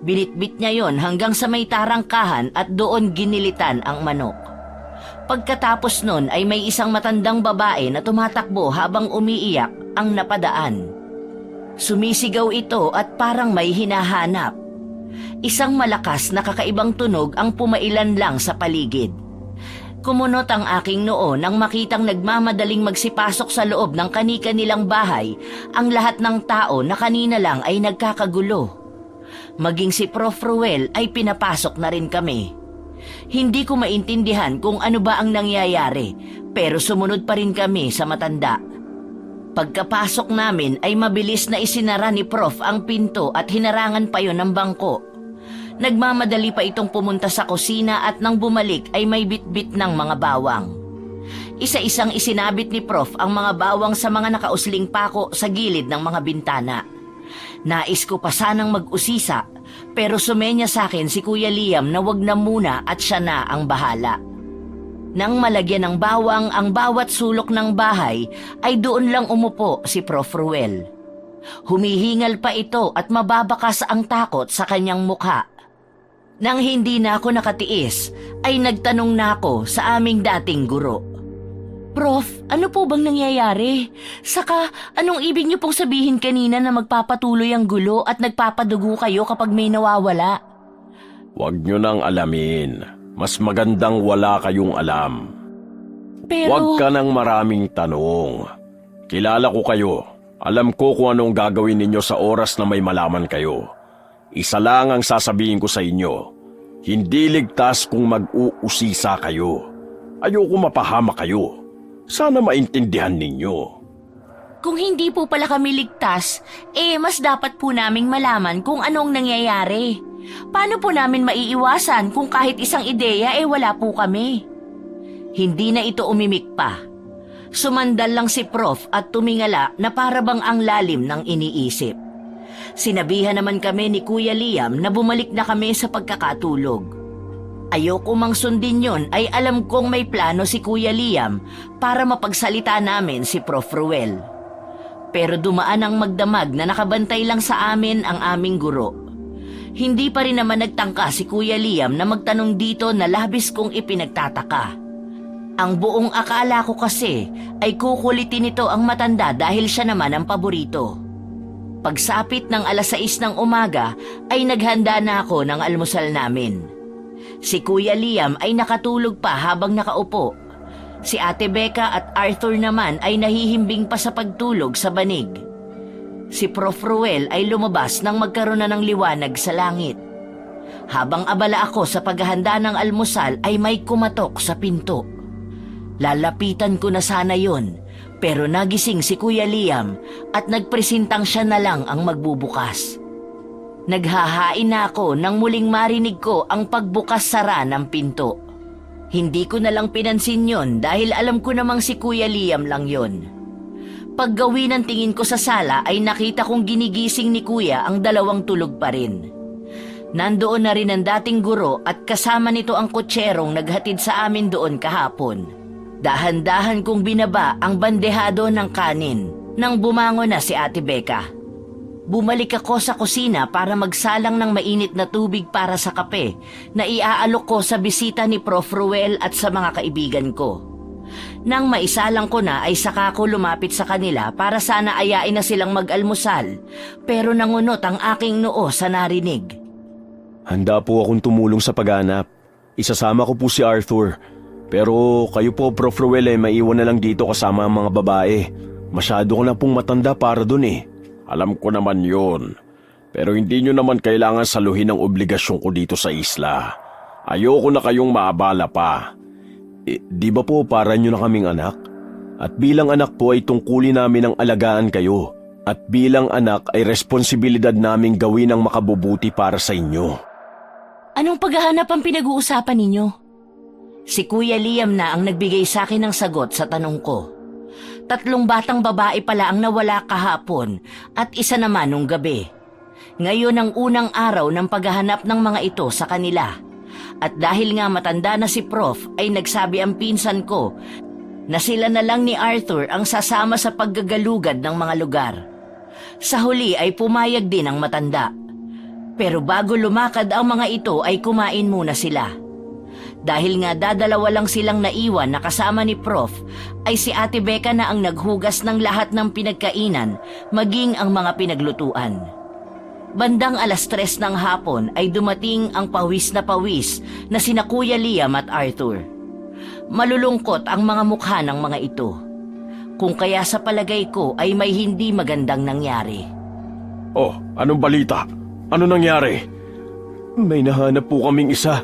Binitbit niya yon hanggang sa may tarangkahan at doon ginilitan ang manok. Pagkatapos nun ay may isang matandang babae na tumatakbo habang umiiyak ang napadaan. Sumisigaw ito at parang may hinahanap. Isang malakas na kakaibang tunog ang pumailan lang sa paligid. Kumunot ang aking noo nang makitang nagmamadaling magsipasok sa loob ng kani-kanilang bahay ang lahat ng tao na kanina lang ay nagkakagulo. Maging si Prof. Ruel ay pinapasok na rin kami. Hindi ko maintindihan kung ano ba ang nangyayari pero sumunod pa rin kami sa matanda. Pagkapasok namin ay mabilis na isinara ni Prof. ang pinto at hinarangan pa yon ng bangko. Nagmamadali pa itong pumunta sa kusina at nang bumalik ay may bitbit ng mga bawang. Isa-isang isinabit ni Prof ang mga bawang sa mga nakausling pako sa gilid ng mga bintana. Nais ko pa sanang mag-usisa, pero sumenya sa akin si Kuya Liam na wag na muna at siya na ang bahala. Nang malagyan ng bawang ang bawat sulok ng bahay, ay doon lang umupo si Prof Ruel. Humihingal pa ito at mababakas ang takot sa kanyang mukha. Nang hindi na ako nakatiis, ay nagtanong na ako sa aming dating guro. Prof, ano po bang nangyayari? Saka, anong ibig niyo pong sabihin kanina na magpapatuloy ang gulo at nagpapadugo kayo kapag may nawawala? Huwag nyo nang alamin. Mas magandang wala kayong alam. Pero... Huwag ka nang maraming tanong. Kilala ko kayo. Alam ko kung anong gagawin ninyo sa oras na may malaman kayo. Isa lang ang sasabihin ko sa inyo. Hindi ligtas kung mag-uusisa kayo. Ayoko mapahama kayo. Sana maintindihan ninyo. Kung hindi po pala kami ligtas, mas dapat po naming malaman kung anong nangyayari. Paano po namin maiiwasan kung kahit isang ideya wala po kami? Hindi na ito umimik pa. Sumandal lang si Prof at tumingala na parabang ang lalim ng iniisip. Sinabihan naman kami ni Kuya Liam na bumalik na kami sa pagkakatulog. Ayoko mang sundin yon ay alam kong may plano si Kuya Liam para mapagsalita namin si Prof Ruel. Pero dumaan ang magdamag na nakabantay lang sa amin ang aming guro. Hindi pa rin naman nagtangka si Kuya Liam na magtanong dito na labis kong ipinagtataka. Ang buong akala ko kasi ay kukulitin nito ang matanda dahil siya naman ang paborito. Pagsapit ng 6:00 ng umaga ay naghanda na ako ng almusal namin. Si Kuya Liam ay nakatulog pa habang nakaupo. Si Ate Becca at Arthur naman ay nahihimbing pa sa pagtulog sa banig. Si Prof Ruel ay lumabas nang magkaroon na ng liwanag sa langit. Habang abala ako sa paghahanda ng almusal ay may kumatok sa pinto. Lalapitan ko na sana yon, pero nagising si Kuya Liam at nagpresintang siya na lang ang magbubukas. Naghahain na ako nang muling marinig ko ang pagbukas-sara ng pinto. Hindi ko na lang pinansin yon dahil alam ko namang si Kuya Liam lang yon. Paggawi ng tingin ko sa sala ay nakita kong ginigising ni Kuya ang dalawang tulog pa rin. Nandoon na rin ang dating guro at kasama nito ang kutserong naghatid sa amin doon kahapon. Dahan-dahan kong binaba ang bandehado ng kanin nang bumangon na si Ate Becca. Bumalik ako sa kusina para magsalang ng mainit na tubig para sa kape na iaalok ko sa bisita ni Prof Ruel at sa mga kaibigan ko. Nang maisalang ko na ay saka ko lumapit sa kanila para sana ayain na silang mag-almusal, pero nangunot ang aking noo sa narinig. Handa po akong tumulong sa paghanap. Isasama ko po si Arthur. Pero kayo po, Prof Ruel, maiwan na lang dito kasama ang mga babae. Masyado ko na pong matanda para dun eh. Alam ko naman yun. Pero hindi nyo naman kailangan saluhin ang obligasyon ko dito sa isla. Ayoko na kayong maabala pa. Di ba po para nyo na kaming anak? At bilang anak po ay tungkulin namin ang alagaan kayo. At bilang anak ay responsibilidad naming gawin ang makabubuti para sa inyo. Anong paghahanap ang pinag-uusapan ninyo? Si Kuya Liam na ang nagbigay sa akin ng sagot sa tanong ko. 3 batang babae pala ang nawala kahapon at isa naman nung gabi. Ngayon ang unang araw ng paghahanap ng mga ito sa kanila. At dahil nga matanda na si Prof ay nagsabi ang pinsan ko na sila na lang ni Arthur ang sasama sa paggagalugad ng mga lugar. Sa huli ay pumayag din ang matanda. Pero bago lumakad ang mga ito ay kumain muna sila. Dahil nga dadalawa lang silang naiwan na kasama ni Prof, ay si Ate Becca na ang naghugas ng lahat ng pinagkainan, maging ang mga pinaglutuan. Bandang 3:00 ng hapon ay dumating ang pawis na sina Kuya Liam at Arthur. Malulungkot ang mga mukha ng mga ito. Kung kaya sa palagay ko ay may hindi magandang nangyari. Oh, anong balita? Ano nangyari? May nahanap po kaming isa.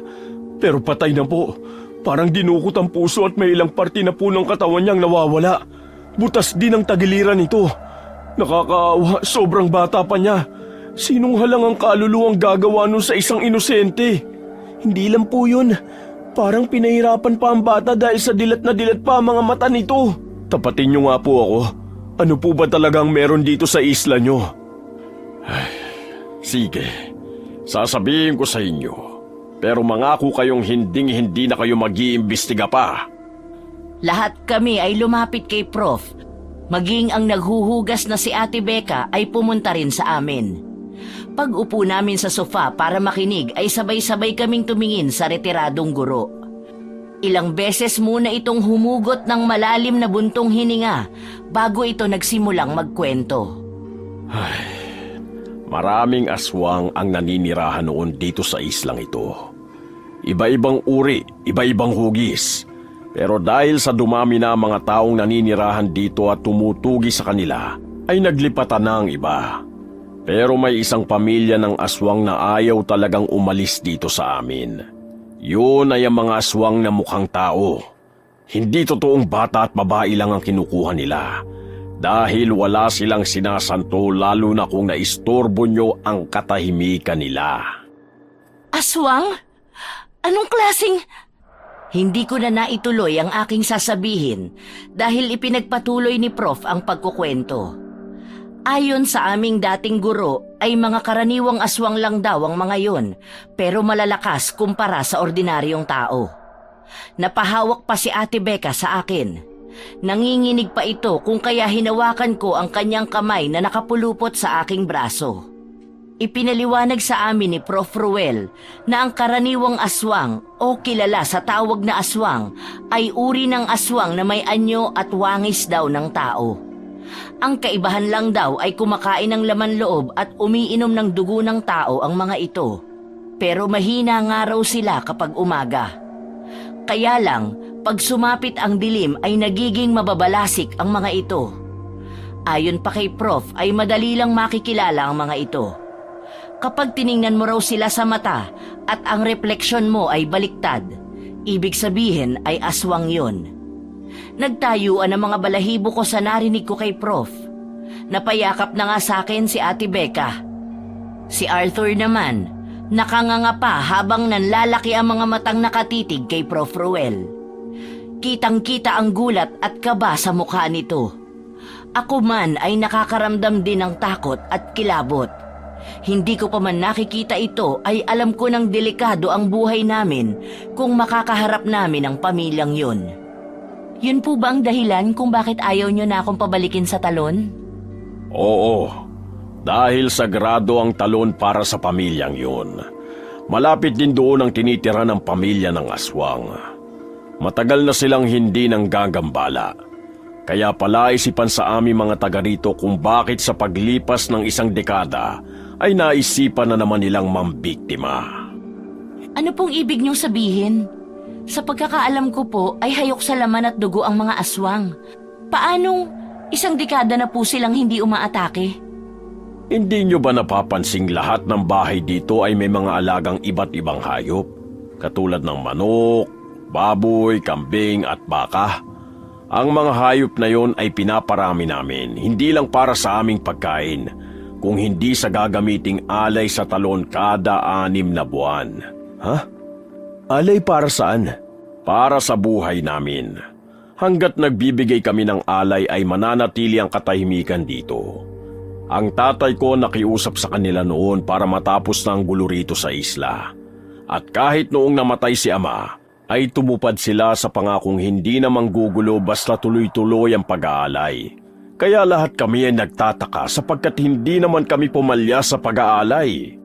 Pero patay na po. Parang dinukot ang puso at may ilang parte na po ng katawan niyang nawawala. Butas din ang tagiliran nito. Nakakaawa, sobrang bata pa niya. Sinong halang ang kaluluwang gagawa nun sa isang inosente? Hindi lang po yun. Parang pinahirapan pa ang bata dahil sa dilat na dilat pa ang mga mata nito. Tapatin niyo nga po ako. Ano po ba talagang meron dito sa isla niyo? Sige, sasabihin ko sa inyo. Pero mangako kayong hindi na kayo mag-iimbestiga pa. Lahat kami ay lumapit kay Prof. Maging ang naghuhugas na si Ate Becca ay pumunta rin sa amin. Pag upo namin sa sofa para makinig ay sabay-sabay kaming tumingin sa retiradong guro. Ilang beses muna itong humugot ng malalim na buntong hininga bago ito nagsimulang magkwento. Maraming aswang ang naninirahan noon dito sa islang ito. Iba-ibang uri, iba-ibang hugis. Pero dahil sa dumami na mga taong naninirahan dito at tumutugi sa kanila, ay naglipatan na ang iba. Pero may isang pamilya ng aswang na ayaw talagang umalis dito sa amin. Yun ay ang mga aswang na mukhang tao. Hindi totoong bata at babae lang ang kinukuha nila. Dahil wala silang sinasanto lalo na kung naistorbo nyo ang katahimikan nila. Aswang? Anong klaseng... Hindi ko na naituloy ang aking sasabihin dahil ipinagpatuloy ni Prof ang pagkukwento. Ayon sa aming dating guro ay mga karaniwang aswang lang daw ang mga yon pero malalakas kumpara sa ordinaryong tao. Napahawak pa si Ate Becca sa akin. Nanginginig pa ito kung kaya hinawakan ko ang kanyang kamay na nakapulupot sa aking braso. Ipinaliwanag sa amin ni Prof. Ruel na ang karaniwang aswang o kilala sa tawag na aswang ay uri ng aswang na may anyo at wangis daw ng tao. Ang kaibahan lang daw ay kumakain ng laman loob at umiinom ng dugo ng tao ang mga ito. Pero mahina nga raw sila kapag umaga. Kaya lang, pag sumapit ang dilim ay nagiging mababalasik ang mga ito. Ayon pa kay Prof ay madali lang makikilala ang mga ito. Kapag tiningnan mo raw sila sa mata at ang refleksyon mo ay baliktad, ibig sabihin ay aswang yon. Nagtayuan ang mga balahibo ko sa narinig ko kay Prof. Napayakap na nga sa akin si Ate Becca. Si Arthur naman, nakanganga pa habang nanlalaki ang mga matang nakatitig kay Prof. Ruel. Kitang-kita ang gulat at kaba sa mukha nito. Ako man ay nakakaramdam din ng takot at kilabot. Hindi ko pa man nakikita ito ay alam ko ng delikado ang buhay namin kung makakaharap namin ang pamilyang yun. Yun po ba ang dahilan kung bakit ayaw nyo na akong pabalikin sa talon? Oo, dahil sagrado ang talon para sa pamilyang yun. Malapit din doon ang tinitira ng pamilya ng aswang. Matagal na silang hindi nang gagambala. Kaya palaisipan sa aming mga taga rito kung bakit sa paglipas ng isang dekada ay naisipan na naman nilang mambiktima. Ano pong ibig niyong sabihin? Sa pagkakaalam ko po ay hayok sa laman at dugo ang mga aswang. Paanong isang dekada na po silang hindi umaatake? Hindi nyo ba napapansing lahat ng bahay dito ay may mga alagang iba't ibang hayop? Katulad ng manok, baboy, kambing at baka. Ang mga hayop na yon ay pinaparami namin, hindi lang para sa aming pagkain, kung hindi sa gagamiting alay sa talon kada 6 na buwan. Ha? Alay para saan? Para sa buhay namin. Hanggat nagbibigay kami ng alay ay mananatili ang katahimikan dito. Ang tatay ko nakiusap sa kanila noon para matapos na ang gulo rito sa isla. At kahit noong namatay si ama, ay tumupad sila sa pangakong hindi na manggugulo basta tuloy-tuloy ang pag-aalay. Kaya lahat kami ay nagtataka sapagkat hindi naman kami pumalya sa pag-aalay.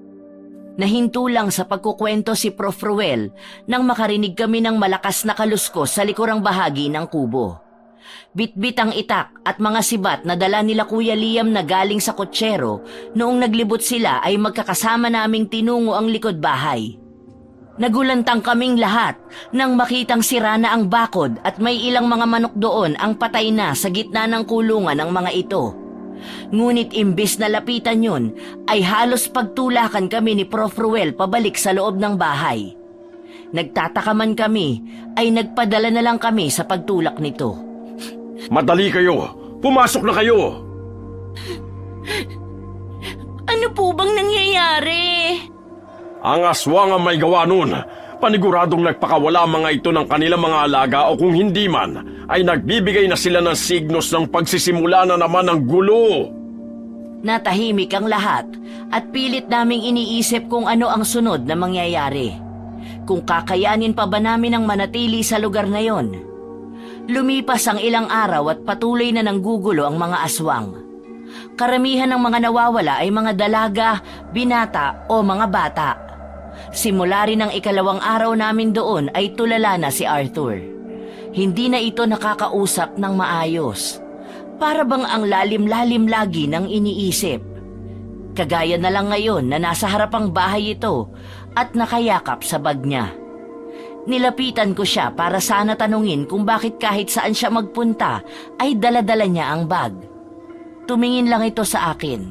Nahinto lang sa pagkukwento si Prof. Ruel nang makarinig kami ng malakas na kaluskos sa likurang bahagi ng kubo. Bitbit ang itak at mga sibat na dala nila Kuya Liam na galing sa kotsero noong naglibot sila ay magkakasama naming tinungo ang likod bahay. Nagulantang kaming lahat nang makitang sira na ang bakod at may ilang mga manok doon ang patay na sa gitna ng kulungan ng mga ito. Ngunit imbis na lapitan yun, ay halos pagtulakan kami ni Prof. Ruel pabalik sa loob ng bahay. Nagtataka man kami, ay nagpadala na lang kami sa pagtulak nito. Madali kayo! Pumasok na kayo! Ano po bang nangyayari? Ang aswang ang may gawa nun. Paniguradong nagpakawala mga ito ng kanilang mga alaga o kung hindi man, ay nagbibigay na sila ng signos ng pagsisimula na naman ng gulo. Natahimik ang lahat at pilit naming iniisip kung ano ang sunod na mangyayari. Kung kakayanin pa ba namin ang manatili sa lugar na yon. Lumipas ang ilang araw at patuloy na nanggugulo ang mga aswang. Karamihan ng mga nawawala ay mga dalaga, binata o mga bata. Simula rin ang ikalawang araw namin doon ay tulala na si Arthur. Hindi na ito nakakausap ng maayos. Para bang ang lalim-lalim lagi ng iniisip. Kagaya na lang ngayon na nasa harapang bahay ito at nakayakap sa bag niya. Nilapitan ko siya para sana tanungin kung bakit kahit saan siya magpunta ay dala-dala niya ang bag. Tumingin lang ito sa akin.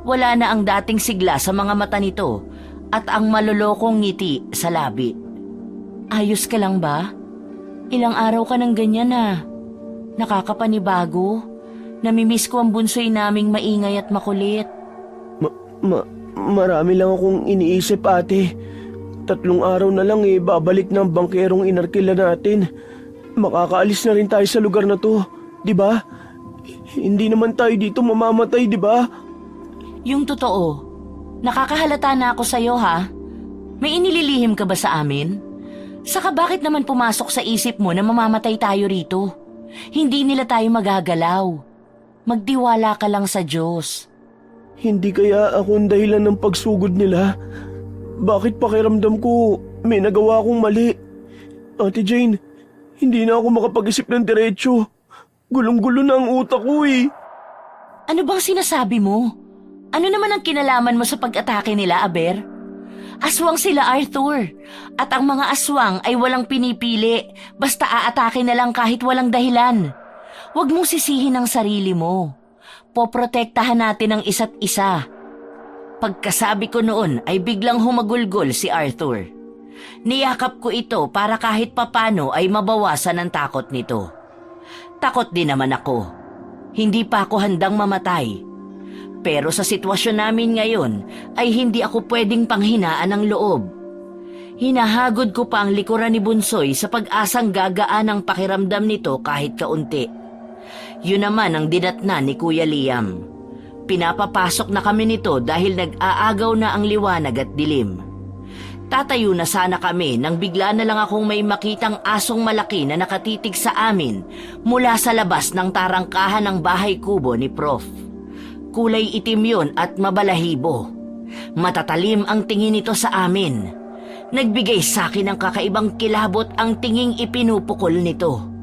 Wala na ang dating sigla sa mga mata nito at ang malulokong ngiti sa labi. Ayos ka lang ba? Ilang araw ka nang ganyan na. Nakakapanibago. Namimiss ko ang bunsoy naming maingay at makulit. Marami lang akong iniisip, ate. 3 araw na lang babalik ng bangkerong inarkila natin. Makakaalis na rin tayo sa lugar na to, di ba? Hindi naman tayo dito mamamatay, di ba? Yung totoo, nakakahalata na ako sa'yo ha. May inililihim ka ba sa amin? Saka bakit naman pumasok sa isip mo na mamamatay tayo rito? Hindi nila tayo magagalaw. Magtiwala ka lang sa Diyos. Hindi kaya ako ang dahilan ng pagsugod nila? Bakit pakiramdam ko may nagawa akong mali? Ate Jane, hindi na ako makapag-isip ng diretsyo. Gulong-gulo na ang utak ko eh. Ano bang sinasabi mo? Ano naman ang kinalaman mo sa pag-atake nila, Aber? Aswang sila, Arthur. At ang mga aswang ay walang pinipili. Basta aatake na lang kahit walang dahilan. Huwag mong sisihin ang sarili mo. Poprotektahan natin ang isa't isa. Pagkasabi ko noon ay biglang humagulgol si Arthur. Niyakap ko ito para kahit papano ay mabawasan ang takot nito. Takot din naman ako. Hindi pa ako handang mamatay. Pero sa sitwasyon namin ngayon ay hindi ako pwedeng panghinaan ng loob. Hinahagod ko pa ang likuran ni Bunsoy sa pag-asang gagaan ang pakiramdam nito kahit kaunti. Yun naman ang dinatna ni Kuya Liam. Pinapapasok na kami nito dahil nag-aagaw na ang liwanag at dilim. Tatayo na sana kami nang bigla na lang akong may makitang asong malaki na nakatitig sa amin mula sa labas ng tarangkahan ng bahay kubo ni Prof. Kulay itim yun at mabalahibo. Matatalim ang tingin nito sa amin. Nagbigay sa akin ng kakaibang kilabot ang tinging ipinupukol nito.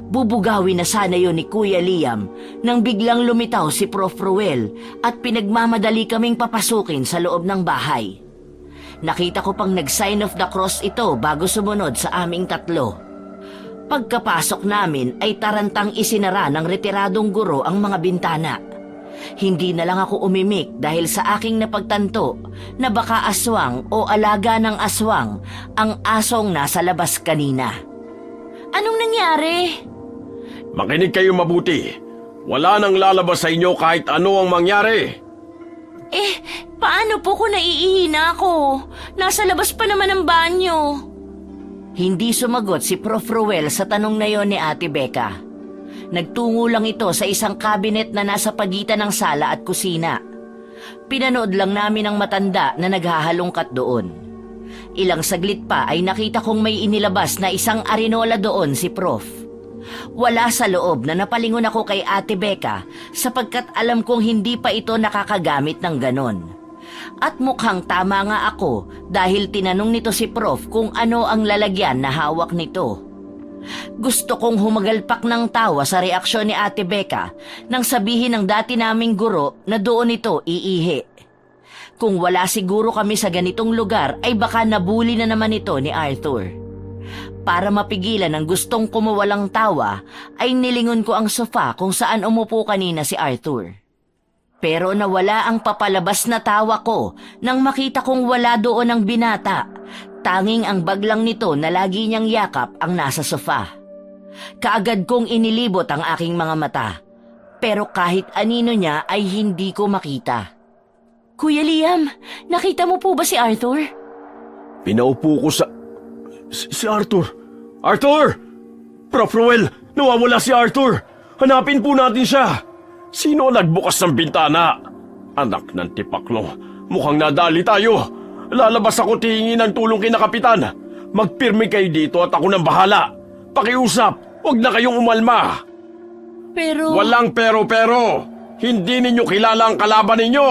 Bubugawin na sana yon ni Kuya Liam nang biglang lumitaw si Prof. Ruel at pinagmamadali kaming papasukin sa loob ng bahay. Nakita ko pang nag-sign of the cross ito bago sumunod sa aming 3. Pagkapasok namin ay tarantang isinara ng retiradong guro ang mga bintana. Hindi na lang ako umimik dahil sa aking napagtanto na baka aswang o alaga ng aswang ang asong nasa labas kanina. Anong nangyari? Makinig kayo mabuti. Wala nang lalabas sa inyo kahit ano ang mangyari. Paano po kung naiihi na ako? Nasa labas pa naman ang banyo. Hindi sumagot si Prof. Ruel sa tanong na yon ni Ate Becca. Nagtungo lang ito sa isang cabinet na nasa pagitan ng sala at kusina. Pinanood lang namin ang matanda na naghahalongkat doon. Ilang saglit pa ay nakita kong may inilabas na isang arinola doon si Prof. Wala sa loob na napalingon ako kay Ate Becca sapagkat alam kong hindi pa ito nakakagamit ng ganon. At mukhang tama nga ako dahil tinanong nito si Prof kung ano ang lalagyan na hawak nito. Gusto kong humagalpak ng tawa sa reaksyon ni Ate Becca nang sabihin ng dati naming guro na doon ito iihi. Kung wala siguro kami sa ganitong lugar ay baka nabuli na naman ito ni Arthur. Para mapigilan ang gustong kumuwalang tawa ay nilingon ko ang sofa kung saan umupo kanina si Arthur. Pero nawala ang papalabas na tawa ko nang makita kong wala doon ang binata. Tanging ang baglang nito na lagi niyang yakap ang nasa sofa. Kaagad kong inilibot ang aking mga mata. Pero kahit anino niya ay hindi ko makita. Kuya Liam, nakita mo po ba si Arthur? Pinaupo ko sa... Si Arthur! Arthur! Prof. Ruel, nawawala si Arthur! Hanapin po natin siya! Sino ang nagbukas ng bintana? Anak ng tipaklo, mukhang nadali tayo. Lalabas ako tingin ng tulong kina Kapitan. Magpirmi kayo dito at ako nang bahala. Pakiusap, huwag na kayong umalma. Pero... Walang pero-pero. Hindi ninyo kilala ang kalaban ninyo.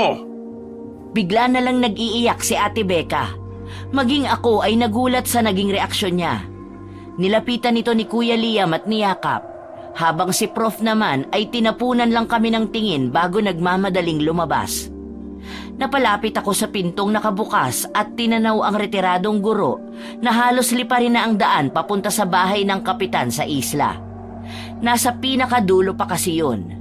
Bigla na lang nag-iiyak si Ate Becca. Maging ako ay nagulat sa naging reaksyon niya. Nilapitan nito ni Kuya Liam at niyakap, habang si Prof naman ay tinapunan lang kami ng tingin bago nagmamadaling lumabas. Napalapit ako sa pintong nakabukas at tinanaw ang retiradong guro na halos liparin na ang daan papunta sa bahay ng kapitan sa isla. Nasa pinakadulo pa kasi yun.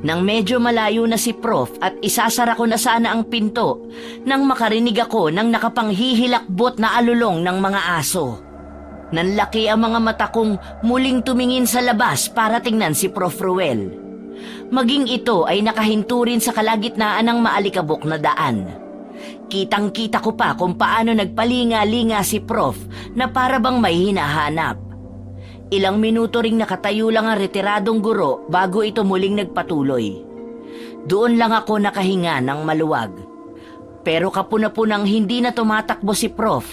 Nang medyo malayo na si Prof at isasara ko na sana ang pinto nang makarinig ako ng nakapanghihilakbot na alulong ng mga aso. Nanlaki ang mga mata kong muling tumingin sa labas para tingnan si Prof. Ruel. Maging ito ay nakahinto rin sa kalagitnaan ng maalikabok na daan. Kitang-kita ko pa kung paano nagpalinga-linga si Prof na para bang may hinahanap. Ilang minuto ring nakatayo lang ang retiradong guro bago ito muling nagpatuloy. Doon lang ako nakahinga ng maluwag. Pero kapuna-punang hindi na tumatakbo si Prof.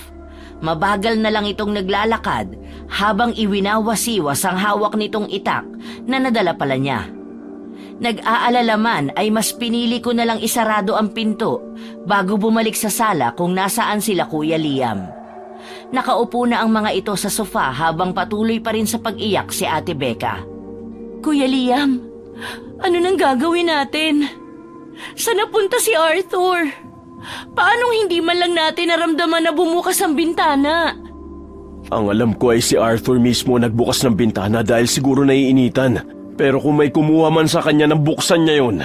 Mabagal na lang itong naglalakad habang iwinawasiwas ang hawak nitong itak na nadala pala niya. Nag-aalala man ay mas pinili ko na lang isarado ang pinto bago bumalik sa sala kung nasaan sila Kuya Liam. Nakaupo na ang mga ito sa sofa habang patuloy pa rin sa pag-iyak si Ate Becca. Kuya Liam, ano nang gagawin natin? Saan napunta si Arthur? Paanong hindi man lang natin naramdaman na bumukas ang bintana? Ang alam ko ay si Arthur mismo nagbukas ng bintana dahil siguro naiinitan. Pero kung may kumuha man sa kanya nang buksan niya yun.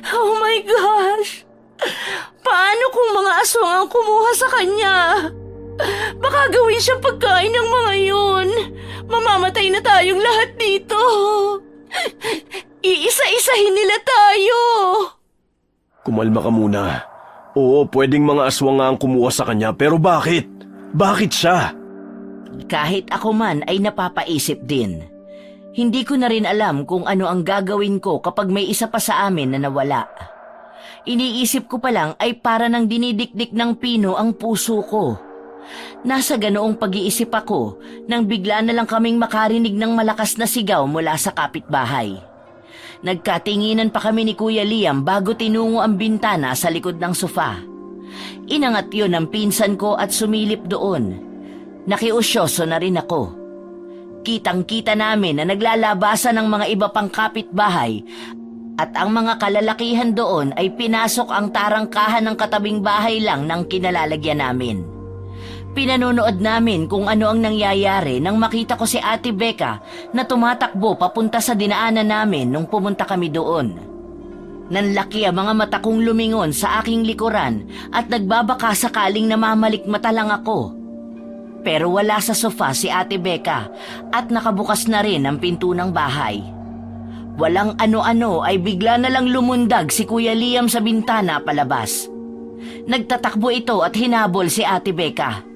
Oh my gosh! Paano kung mga aswang ang kumuha sa kanya? Baka gawin siyang pagkain ng mga yun. Mamamatay na tayong lahat dito. Iisa-isahin nila tayo. Kumalma ka muna. Oo, pwedeng mga aswang nga ang kumuha sa kanya, pero bakit? Bakit siya? Kahit ako man ay napapaisip din. Hindi ko na rin alam kung ano ang gagawin ko kapag may isa pa sa amin na nawala. Iniisip ko pa lang ay para nang dinidikdik ng pino ang puso ko. Nasa ganoong pag-iisip ako nang bigla na lang kaming makarinig ng malakas na sigaw mula sa kapitbahay. Nagkatinginan pa kami ni Kuya Liam bago tinungo ang bintana sa likod ng sofa. Inangat yun ng pinsan ko at sumilip doon. Nakiusyoso na rin ako. Kitang-kita namin na naglalabasan ng mga iba pang kapitbahay at ang mga kalalakihan doon ay pinasok ang tarangkahan ng katabing bahay lang ng kinalalagyan namin. Pinanonood namin kung ano ang nangyayari nang makita ko si Ate Becca na tumatakbo papunta sa dinaanan namin nung pumunta kami doon. Nanlaki ang mga mata kong lumingon sa aking likuran at nagbabaka sakaling namamalikmata lang ako. Pero wala sa sofa si Ate Becca at nakabukas na rin ang pinto ng bahay. Walang ano-ano ay bigla na lang lumundag si Kuya Liam sa bintana palabas. Nagtatakbo ito at hinabol si Ate Becca.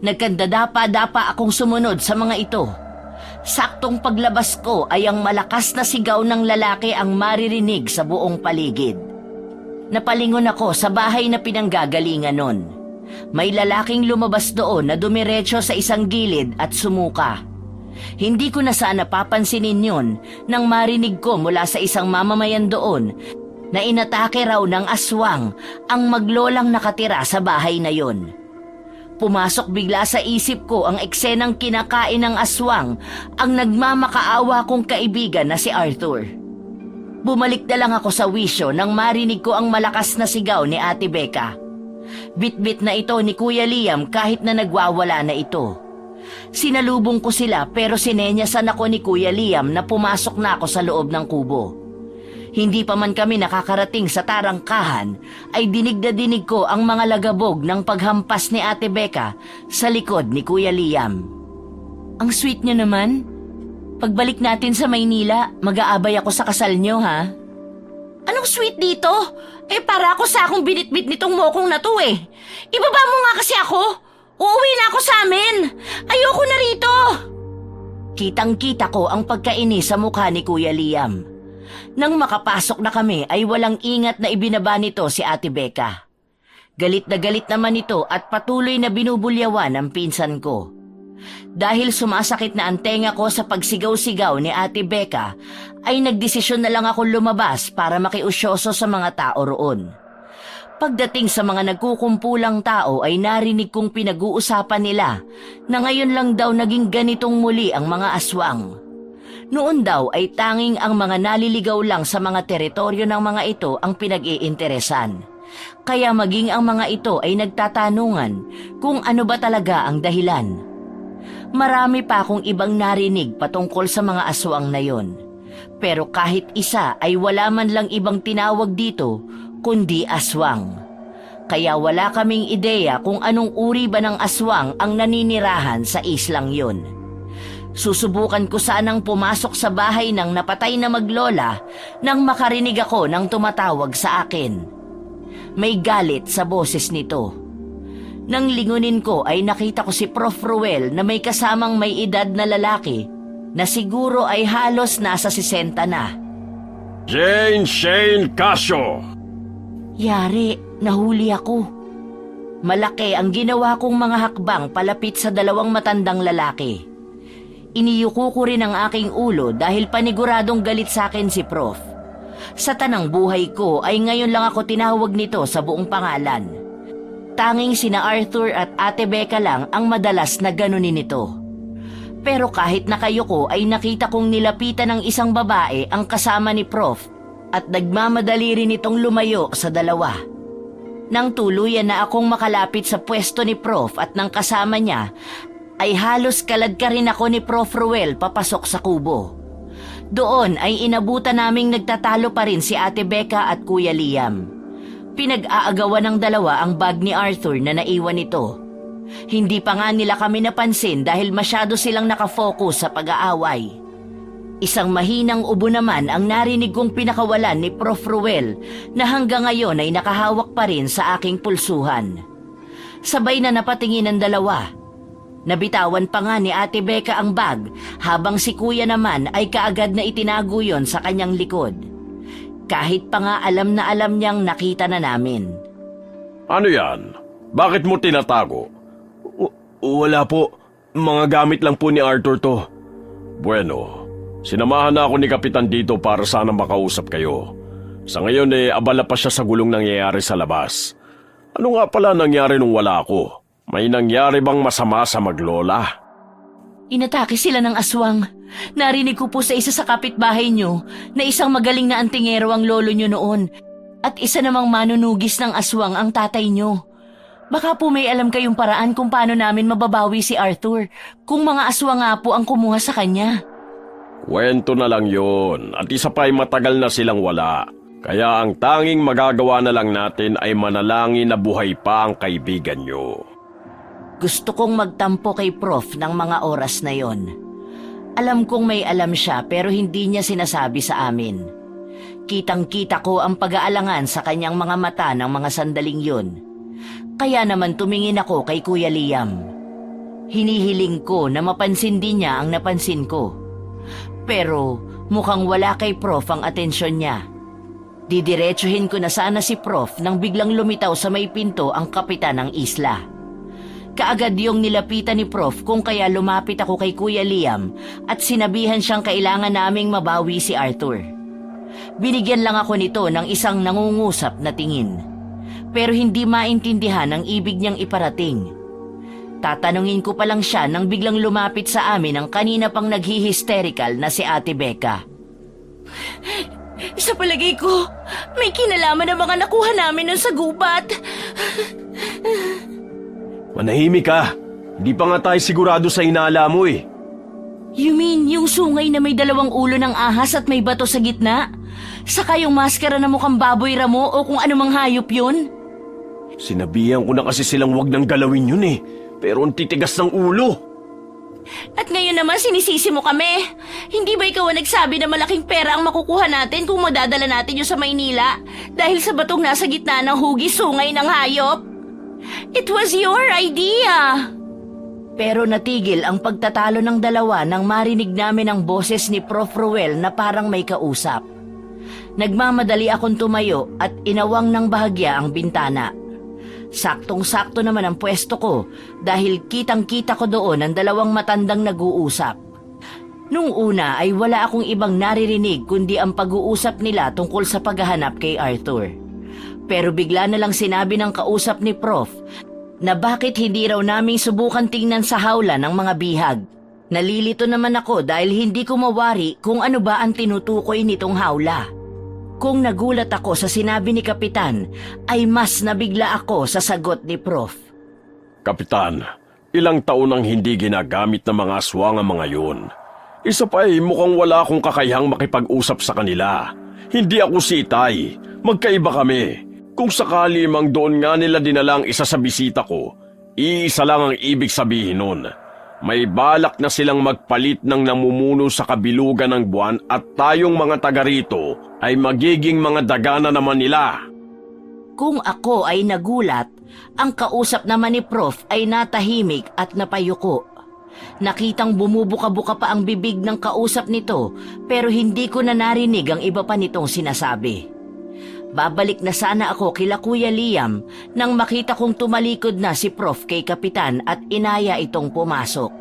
Nagkandadapa-dapa akong sumunod sa mga ito. Saktong paglabas ko ay ang malakas na sigaw ng lalaki ang maririnig sa buong paligid. Napalingon ako sa bahay na pinanggagalingan nun. May lalaking lumabas doon na dumiretso sa isang gilid at sumuka. Hindi ko na sana papansinin yun nang marinig ko mula sa isang mamamayan doon na inatake raw ng aswang ang maglolang nakatira sa bahay na yon. Pumasok bigla sa isip ko ang eksenang kinakain ng aswang ang nagmamakaawa kong kaibigan na si Arthur. Bumalik na lang ako sa wisyo nang marinig ko ang malakas na sigaw ni Ate Becca. Bit-bit na ito ni Kuya Liam kahit na nagwawala na ito. Sinalubong ko sila pero sinenyasan ako ni Kuya Liam na pumasok na ako sa loob ng kubo. Hindi pa man kami nakakarating sa tarangkahan ay dinig na dinig ko ang mga lagabog ng paghampas ni Ate Becca sa likod ni Kuya Liam. Ang sweet niyo naman. Pagbalik natin sa Maynila, mag-aabay ako sa kasal niyo, ha? Anong sweet dito? Para ako sa akong binitbit nitong mokong na to eh. Ibaba mo nga kasi ako. Uuwi na ako sa amin. Ayoko na rito. Kitang-kita ko ang pagkainis sa mukha ni Kuya Liam. Nang makapasok na kami ay walang ingat na ibinaba nito si Ate Becca. Galit na galit naman ito at patuloy na binubulyawan ang pinsan ko. Dahil sumasakit na ang tenga ko sa pagsigaw-sigaw ni Ate Becca, ay nagdesisyon na lang ako lumabas para makiusyoso sa mga tao roon. Pagdating sa mga nagkukumpulang tao ay narinig kong pinag-uusapan nila na ngayon lang daw naging ganitong muli ang mga aswang. Noon daw ay tanging ang mga naliligaw lang sa mga teritoryo ng mga ito ang pinag-iinteresan. Kaya maging ang mga ito ay nagtatanungan kung ano ba talaga ang dahilan. Marami pa akong ibang narinig patungkol sa mga aswang na yon. Pero kahit isa ay wala man lang ibang tinawag dito kundi aswang. Kaya wala kaming ideya kung anong uri ba ng aswang ang naninirahan sa islang yon. Susubukan ko sanang pumasok sa bahay ng napatay na maglola nang makarinig ako ng tumatawag sa akin. May galit sa boses nito. Nang lingunin ko ay nakita ko si Prof. Ruel na may kasamang may edad na lalaki na siguro ay halos nasa 60 na. Jane Shane Casio! Yari, nahuli ako. Malaki ang ginawa kong mga hakbang palapit sa dalawang matandang lalaki. Iniyuko ko rin ang aking ulo dahil paniguradong galit sa akin si Prof. Sa tanang buhay ko ay ngayon lang ako tinawag nito sa buong pangalan. Tanging sina Arthur at Ate Becca lang ang madalas na ganunin nito. Pero kahit nakayuko ay nakita kong nilapitan ng isang babae ang kasama ni Prof at nagmamadali rin itong lumayo sa dalawa. Nang tuluyan na akong makalapit sa pwesto ni Prof at ng kasama niya, ay halos kalad ka rin ako ni Prof. Ruel papasok sa kubo. Doon ay inabutan naming nagtatalo pa rin si Ate Becca at Kuya Liam. Pinag-aagawan ng dalawa ang bag ni Arthur na naiwan nito. Hindi pa nga nila kami napansin dahil masyado silang nakafocus sa pag-aaway. Isang mahinang ubo naman ang narinig kong pinakawalan ni Prof. Ruel na hanggang ngayon ay nakahawak pa rin sa aking pulsuhan. Sabay na napatingin ang dalawa. Nabitawan pa nga ni Ate Becca ang bag habang si Kuya naman ay kaagad na itinago yon sa kanyang likod. Kahit pa nga alam na alam niyang nakita na namin. Ano yan? Bakit mo tinatago? Wala po. Mga gamit lang po ni Arthur to. Bueno, sinamahan na ako ni Kapitan dito para sana makausap kayo. Sa ngayon abala pa siya sa gulong nangyayari sa labas. Ano nga pala nangyari nung wala ako? May nangyari bang masama sa maglola? Inatake sila ng aswang. Narinig ko po sa isa sa kapitbahay nyo na isang magaling na antingero ang lolo nyo noon at isa namang manunugis ng aswang ang tatay nyo. Baka po may alam kayong paraan kung paano namin mababawi si Arthur kung mga aswang nga po ang kumuha sa kanya. Kwento na lang yun at isa pa ay matagal na silang wala. Kaya ang tanging magagawa na lang natin ay manalangin na buhay pa ang kaibigan nyo. Gusto kong magtampo kay Prof ng mga oras na yon. Alam kong may alam siya pero hindi niya sinasabi sa amin. Kitang-kita ko ang pag-aalangan sa kanyang mga mata ng mga sandaling yun. Kaya naman tumingin ako kay Kuya Liam. Hinihiling ko na mapansin din niya ang napansin ko. Pero mukhang wala kay Prof ang atensyon niya. Didiretsuhin ko na sana si Prof nang biglang lumitaw sa may pinto ang kapitan ng isla. Kaagad yung nilapitan ni Prof kung kaya lumapit ako kay Kuya Liam at sinabihan siyang kailangan naming mabawi si Arthur. Binigyan lang ako nito ng isang nangungusap na tingin. Pero hindi maintindihan ang ibig niyang iparating. Tatanungin ko pa lang siya nang biglang lumapit sa amin ang kanina pang naghihisterical na si Ate Becca. Sa palagay ko, may kinalaman ang mga nakuha namin ng sa gubat. Manahimik ka. Hindi pa nga tayo sigurado sa inala mo eh. You mean yung sungay na may dalawang ulo ng ahas at may bato sa gitna? Saka yung maskara na mukhang baboy ramo o kung anumang hayop yun? Sinabihan ko na kasi silang wag nang galawin yun eh. Pero ang titigas ng ulo. At ngayon naman sinisisi mo kami. Hindi ba ikaw ang nagsabi na malaking pera ang makukuha natin kung madadala natin yun sa Maynila dahil sa batong nasa gitna ng hugis sungay ng hayop? It was your idea. Pero natigil ang pagtatalo ng dalawa nang marinig namin ang boses ni Prof. Ruel na parang may kausap. Nagmamadali akong tumayo at inawang ng bahagya ang bintana. Saktong-sakto naman ang pwesto ko dahil kitang-kita ko doon ang dalawang matandang nag-uusap. Nung una ay wala akong ibang naririnig kundi ang pag-uusap nila tungkol sa paghahanap kay Arthur. Pero bigla na lang sinabi ng kausap ni Prof na bakit hindi raw naming subukan tingnan sa hawla ng mga bihag. Nalilito naman ako dahil hindi ko mawari kung ano ba ang tinutukoy nitong hawla. Kung nagulat ako sa sinabi ni Kapitan, ay mas nabigla ako sa sagot ni Prof. Kapitan, ilang taon nang hindi ginagamit ng mga aswang ang mga yun. Isa pa ay mukhang wala akong kakayahang makipag-usap sa kanila. Hindi ako si Itay. Magkaiba kami. Kung sakali mang doon nga nila dinalang isa sa bisita ko, iisa lang ang ibig sabihin nun. May balak na silang magpalit ng namumuno sa kabilugan ng buwan at tayong mga taga rito ay magiging mga dagana naman nila. Kung ako ay nagulat, ang kausap naman ni Prof ay natahimik at napayuko. Nakitang bumubuka-buka pa ang bibig ng kausap nito pero hindi ko na narinig ang iba pa nitong sinasabi. Babalik na sana ako kila Kuya Liam nang makita kong tumalikod na si Prof kay Kapitan at inaya itong pumasok.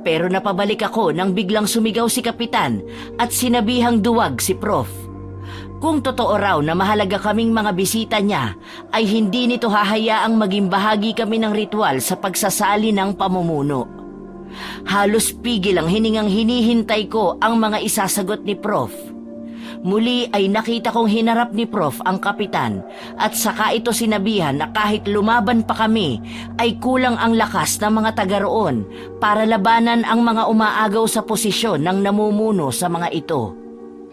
Pero napabalik ako nang biglang sumigaw si Kapitan at sinabihang duwag si Prof. Kung totoo raw na mahalaga kaming mga bisita niya, ay hindi nito hahayaang maging bahagi kami ng ritual sa pagsasali ng pamumuno. Halos pigil ang hiningang hinihintay ko ang mga isasagot ni Prof. Muli ay nakita kong hinarap ni Prof ang Kapitan at saka ito sinabihan na kahit lumaban pa kami ay kulang ang lakas ng mga taga roon para labanan ang mga umaagaw sa posisyon ng namumuno sa mga ito.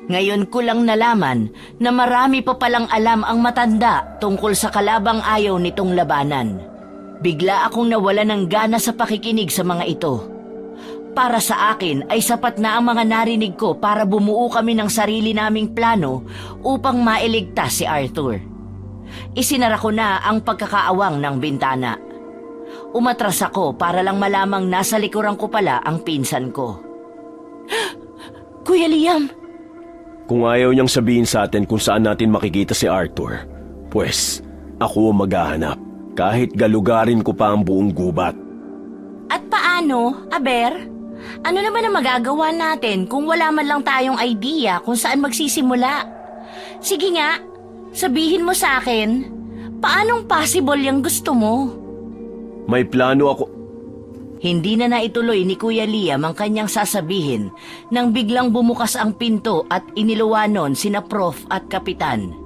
Ngayon ko lang nalaman na marami pa palang alam ang matanda tungkol sa kalabang ayaw nitong labanan. Bigla akong nawala ng gana sa pakikinig sa mga ito. Para sa akin ay sapat na ang mga narinig ko para bumuo kami ng sarili naming plano upang mailigtas si Arthur. Isinara ko na ang pagkakaawang ng bintana. Umatras ako para lang malamang nasa likuran ko pala ang pinsan ko. Kuya Liam! Kung ayaw niyang sabihin sa atin kung saan natin makikita si Arthur, pues ako ang maghahanap kahit galugarin ko pa ang buong gubat. At paano, Aber? Ano naman ang magagawa natin kung wala man lang tayong idea kung saan magsisimula? Sige nga, sabihin mo sa akin, paanong possible yung gusto mo? May plano ako. Hindi na naituloy ni Kuya Liam ang kanyang sasabihin nang biglang bumukas ang pinto at iniluwanon sina Prof at Kapitan.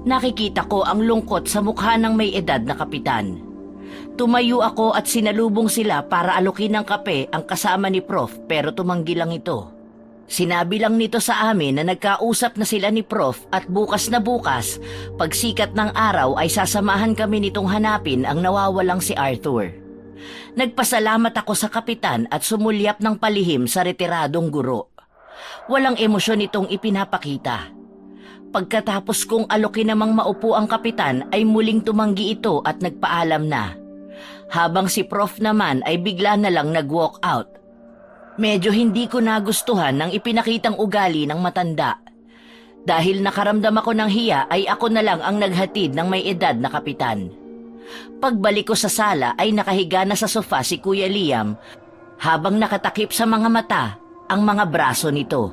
Nakikita ko ang lungkot sa mukha ng may edad na kapitan. Tumayo ako at sinalubong sila para alukin ng kape ang kasama ni Prof pero tumanggi lang ito. Sinabi lang nito sa amin na nagkausap na sila ni Prof at bukas na bukas, pagsikat ng araw ay sasamahan kami nitong hanapin ang nawawalang si Arthur. Nagpasalamat ako sa kapitan at sumulyap ng palihim sa retiradong guro. Walang emosyon itong ipinapakita. Pagkatapos kong alukin namang maupo ang kapitan ay muling tumanggi ito at nagpaalam na. Habang si Prof naman ay bigla na lang nag-walk out. Medyo hindi ko nagustuhan ng ipinakitang ugali ng matanda. Dahil nakaramdam ako ng hiya ay ako na lang ang naghatid ng may edad na kapitan. Pagbalik ko sa sala ay nakahiga na sa sofa si Kuya Liam habang nakatakip sa mga mata ang mga braso nito.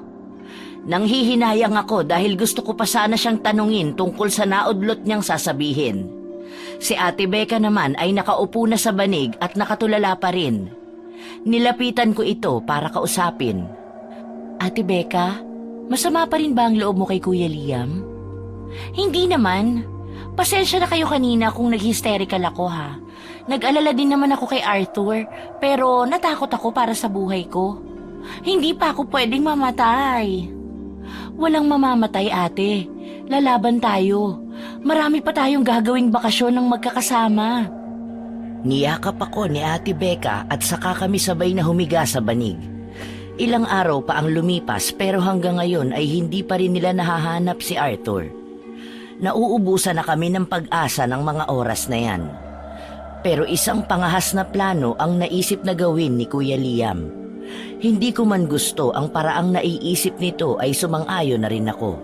Nanghihinayang ako dahil gusto ko pa sana siyang tanungin tungkol sa naudlot niyang sasabihin. Si Ate Becca naman ay nakaupo na sa banig at nakatulala pa rin. Nilapitan ko ito para kausapin. Ate Becca, masama pa rin ba ang loob mo kay Kuya Liam? Hindi naman. Pasensya na kayo kanina kung nag-hysterical ako ha. Nag-alala din naman ako kay Arthur pero natakot ako para sa buhay ko. Hindi pa ako pwedeng mamatay. Walang mamamatay, ate. Lalaban tayo. Marami pa tayong gagawing bakasyon ng magkakasama. Niyakap ako ni Ate Becca at saka kami sabay na humiga sa banig. Ilang araw pa ang lumipas pero hanggang ngayon ay hindi pa rin nila nahahanap si Arthur. Nauubusan na kami ng pag-asa ng mga oras na yan. Pero isang pangahas na plano ang naisip na gawin ni Kuya Liam. Hindi ko man gusto ang paraang naiisip nito ay sumang-ayon na rin ako.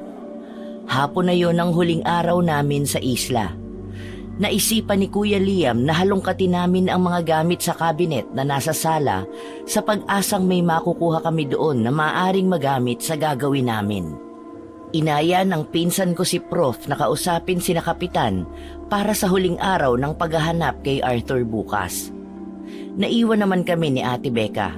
Hapon na yon ang huling araw namin sa isla. Naisipan ni Kuya Liam na halongkatin namin ang mga gamit sa kabinet na nasa sala sa pag-asang may makukuha kami doon na maaaring magamit sa gagawin namin. Inaya ng pinsan ko si Prof na kausapin sina Kapitan para sa huling araw ng paghahanap kay Arthur bukas. Naiwan naman kami ni Ate Becca.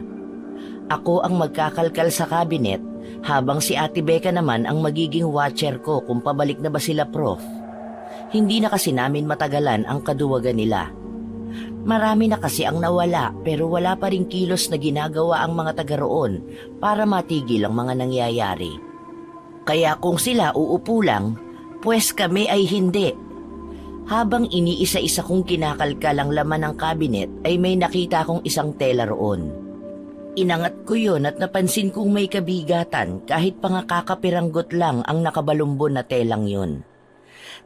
Ako ang magkakalkal sa kabinet habang si Ate Becca naman ang magiging watcher ko kung pabalik na ba sila Prof. Hindi na kasi namin matagalan ang kaduwagan nila. Marami na kasi ang nawala pero wala pa ring kilos na ginagawa ang mga taga roon para matigil ang mga nangyayari. Kaya kung sila uupo lang, pues kami ay hindi. Habang iniisa-isa kong kinakalkal ang laman ng kabinet ay may nakita kong isang tela roon. Inangat ko yon at napansin kong may kabigatan kahit pa nga kakapiranggot lang ang nakabalumbon na telang yon.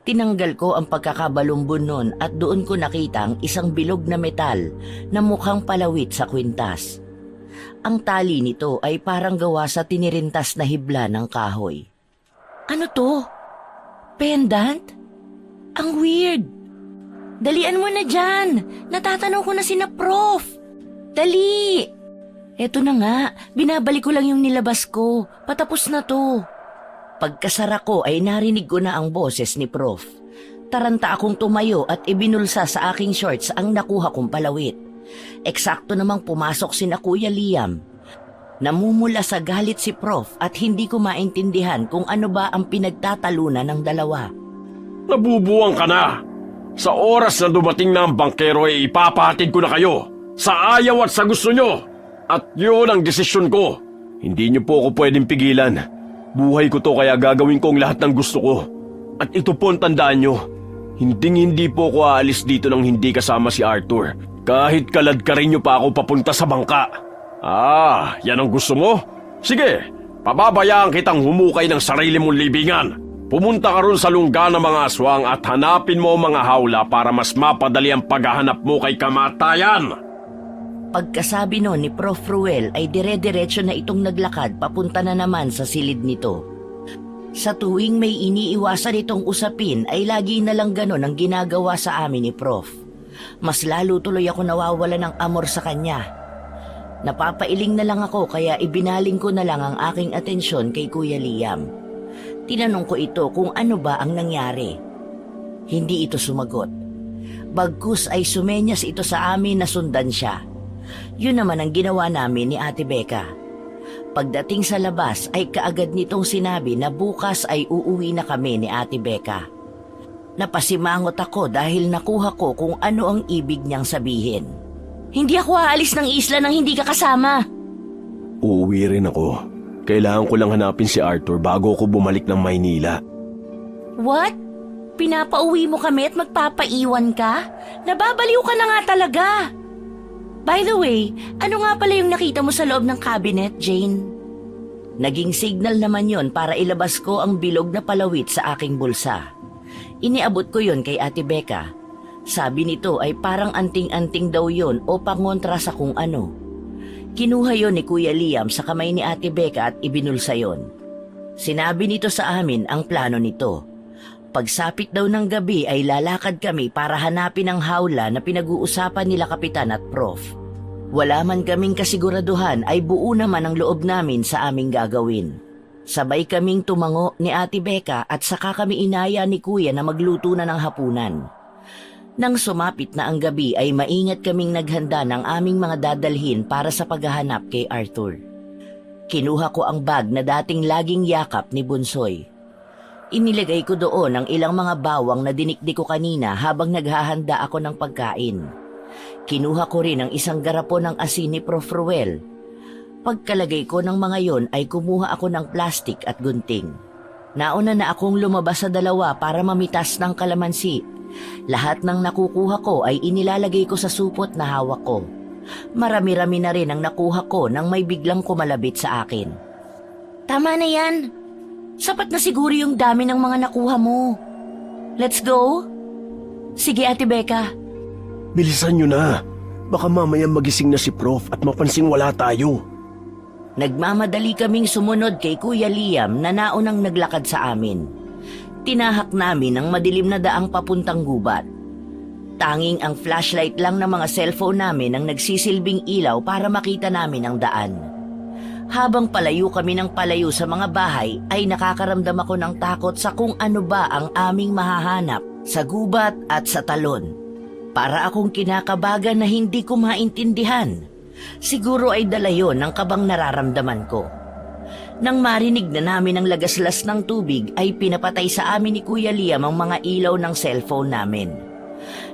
Tinanggal ko ang pagkakabalumbon nun at doon ko nakita ang isang bilog na metal na mukhang palawit sa kwintas. Ang tali nito ay parang gawa sa tinirintas na hibla ng kahoy. Ano to? Pendant? Ang weird! Dalian mo na dyan! Natatanong ko na sina Prof! Dali! Eto na nga, binabalik ko lang yung nilabas ko. Patapos na to. Pagkasara ko ay narinig ko na ang boses ni Prof. Taranta akong tumayo at ibinulsa sa aking shorts ang nakuha kong palawit. Eksakto namang pumasok sina Kuya Liam. Namumula sa galit si Prof at hindi ko maintindihan kung ano ba ang pinagtatalunan ng dalawa. Nabubuwang ka na! Sa oras na dumating na ang bangkero ay ipapahatid ko na kayo! Sa ayaw at sa gusto nyo! At yun ang desisyon ko! Hindi nyo po ako pwedeng pigilan. Buhay ko to kaya gagawin ko ang lahat ng gusto ko. At ito po ang tandaan nyo. Hindi po ako aalis dito nang hindi kasama si Arthur. Kahit kalad ka rin nyo pa ako papunta sa bangka. Ah, yan ang gusto mo? Sige, pababayaan kitang humukay ng sarili mong libingan. Pumunta ka ron sa lungga ng mga aswang at hanapin mo ang mga hawla para mas mapadali ang paghahanap mo kay kamatayan. Pagkasabi nun ni Prof. Ruel ay dire-diretso na itong naglakad papunta na naman sa silid nito. Sa tuwing may iniiwasan itong usapin ay lagi na lang ganon ang ginagawa sa amin ni Prof. Mas lalo tuloy ako nawawala ng amor sa kanya. Napapailing na lang ako kaya ibinaling ko na lang ang aking atensyon kay Kuya Liam. Tinanong ko ito kung ano ba ang nangyari. Hindi ito sumagot. Bagkus ay sumenyas ito sa amin na sundan siya. Yun naman ang ginawa namin ni Ate Becca. Pagdating sa labas ay kaagad nitong sinabi na bukas ay uuwi na kami ni Ate Becca. Napasimangot ako dahil nakuha ko kung ano ang ibig niyang sabihin. Hindi ako aalis ng isla nang hindi ka kasama. Uuwi rin ako. Kailangan ko lang hanapin si Arthur bago ako bumalik ng Maynila. What? Pinapauwi mo kami at magpapaiwan ka? Nababaliw ka na nga talaga. By the way, ano nga pala yung nakita mo sa loob ng cabinet, Jane? Naging signal naman yon para ilabas ko ang bilog na palawit sa aking bulsa. Iniabot ko yon kay Ate Becca. Sabi nito ay parang anting-anting daw yon o pangontra sa kung ano. Kinuha yon ni Kuya Liam sa kamay ni Ate Becca at ibinulsa yon. Sinabi nito sa amin ang plano nito. Pagsapit daw ng gabi ay lalakad kami para hanapin ang hawla na pinag-uusapan nila Kapitan at Prof. Wala man kaming kasiguraduhan ay buo naman ang loob namin sa aming gagawin. Sabay kaming tumango ni Ate Becca at saka kami inaya ni Kuya na magluto na ng hapunan. Nang sumapit na ang gabi ay maingat kaming naghanda ng aming mga dadalhin para sa paghahanap kay Arthur. Kinuha ko ang bag na dating laging yakap ni Bunsoy. Inilagay ko doon ang ilang mga bawang na dinikdik ko kanina habang naghahanda ako ng pagkain. Kinuha ko rin ang isang garapon ng asin ni Prof. Ruel. Pagkalagay ko ng mga yon ay kumuha ako ng plastik at gunting. Nauna na akong lumabas sa dalawa para mamitas ng kalamansi Lahat ng nakukuha ko ay inilalagay ko sa supot na hawak ko. Marami-rami na rin ang nakuha ko nang may biglang kumalabit sa akin. Tama na yan. Sapat na siguro yung dami ng mga nakuha mo. Let's go? Sige, Ate Becca. Bilisan nyo na. Baka mamaya magising na si Prof at mapansing wala tayo. Nagmamadali kaming sumunod kay Kuya Liam na naunang naglakad sa amin. Tinahak namin ang madilim na daang papuntang gubat. Tanging ang flashlight lang ng mga cellphone namin ang nagsisilbing ilaw para makita namin ang daan. Habang palayo kami ng palayo sa mga bahay ay nakakaramdam ako ng takot sa kung ano ba ang aming mahahanap sa gubat at sa talon. Para akong kinakabagan na hindi ko maintindihan. Siguro ay dala yon ng kabang nararamdaman ko. Nang marinig na namin ang lagaslas ng tubig ay pinapatay sa amin ni Kuya Liam ang mga ilaw ng cellphone namin.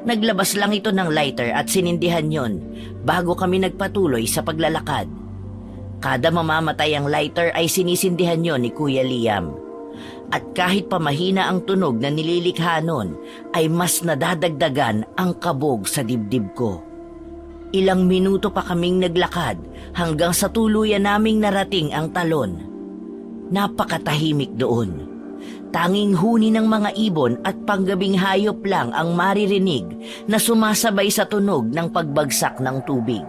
Naglabas lang ito ng lighter at sinindihan yon bago kami nagpatuloy sa paglalakad. Kada mamamatay ang lighter ay sinisindihan yon ni Kuya Liam. At kahit pa mahina ang tunog na nililikha nun, ay mas nadadagdagan ang kabog sa dibdib ko. Ilang minuto pa kaming naglakad hanggang sa tuluyan naming narating ang talon. Napakatahimik doon. Tanging huni ng mga ibon at panggabing hayop lang ang maririnig na sumasabay sa tunog ng pagbagsak ng tubig.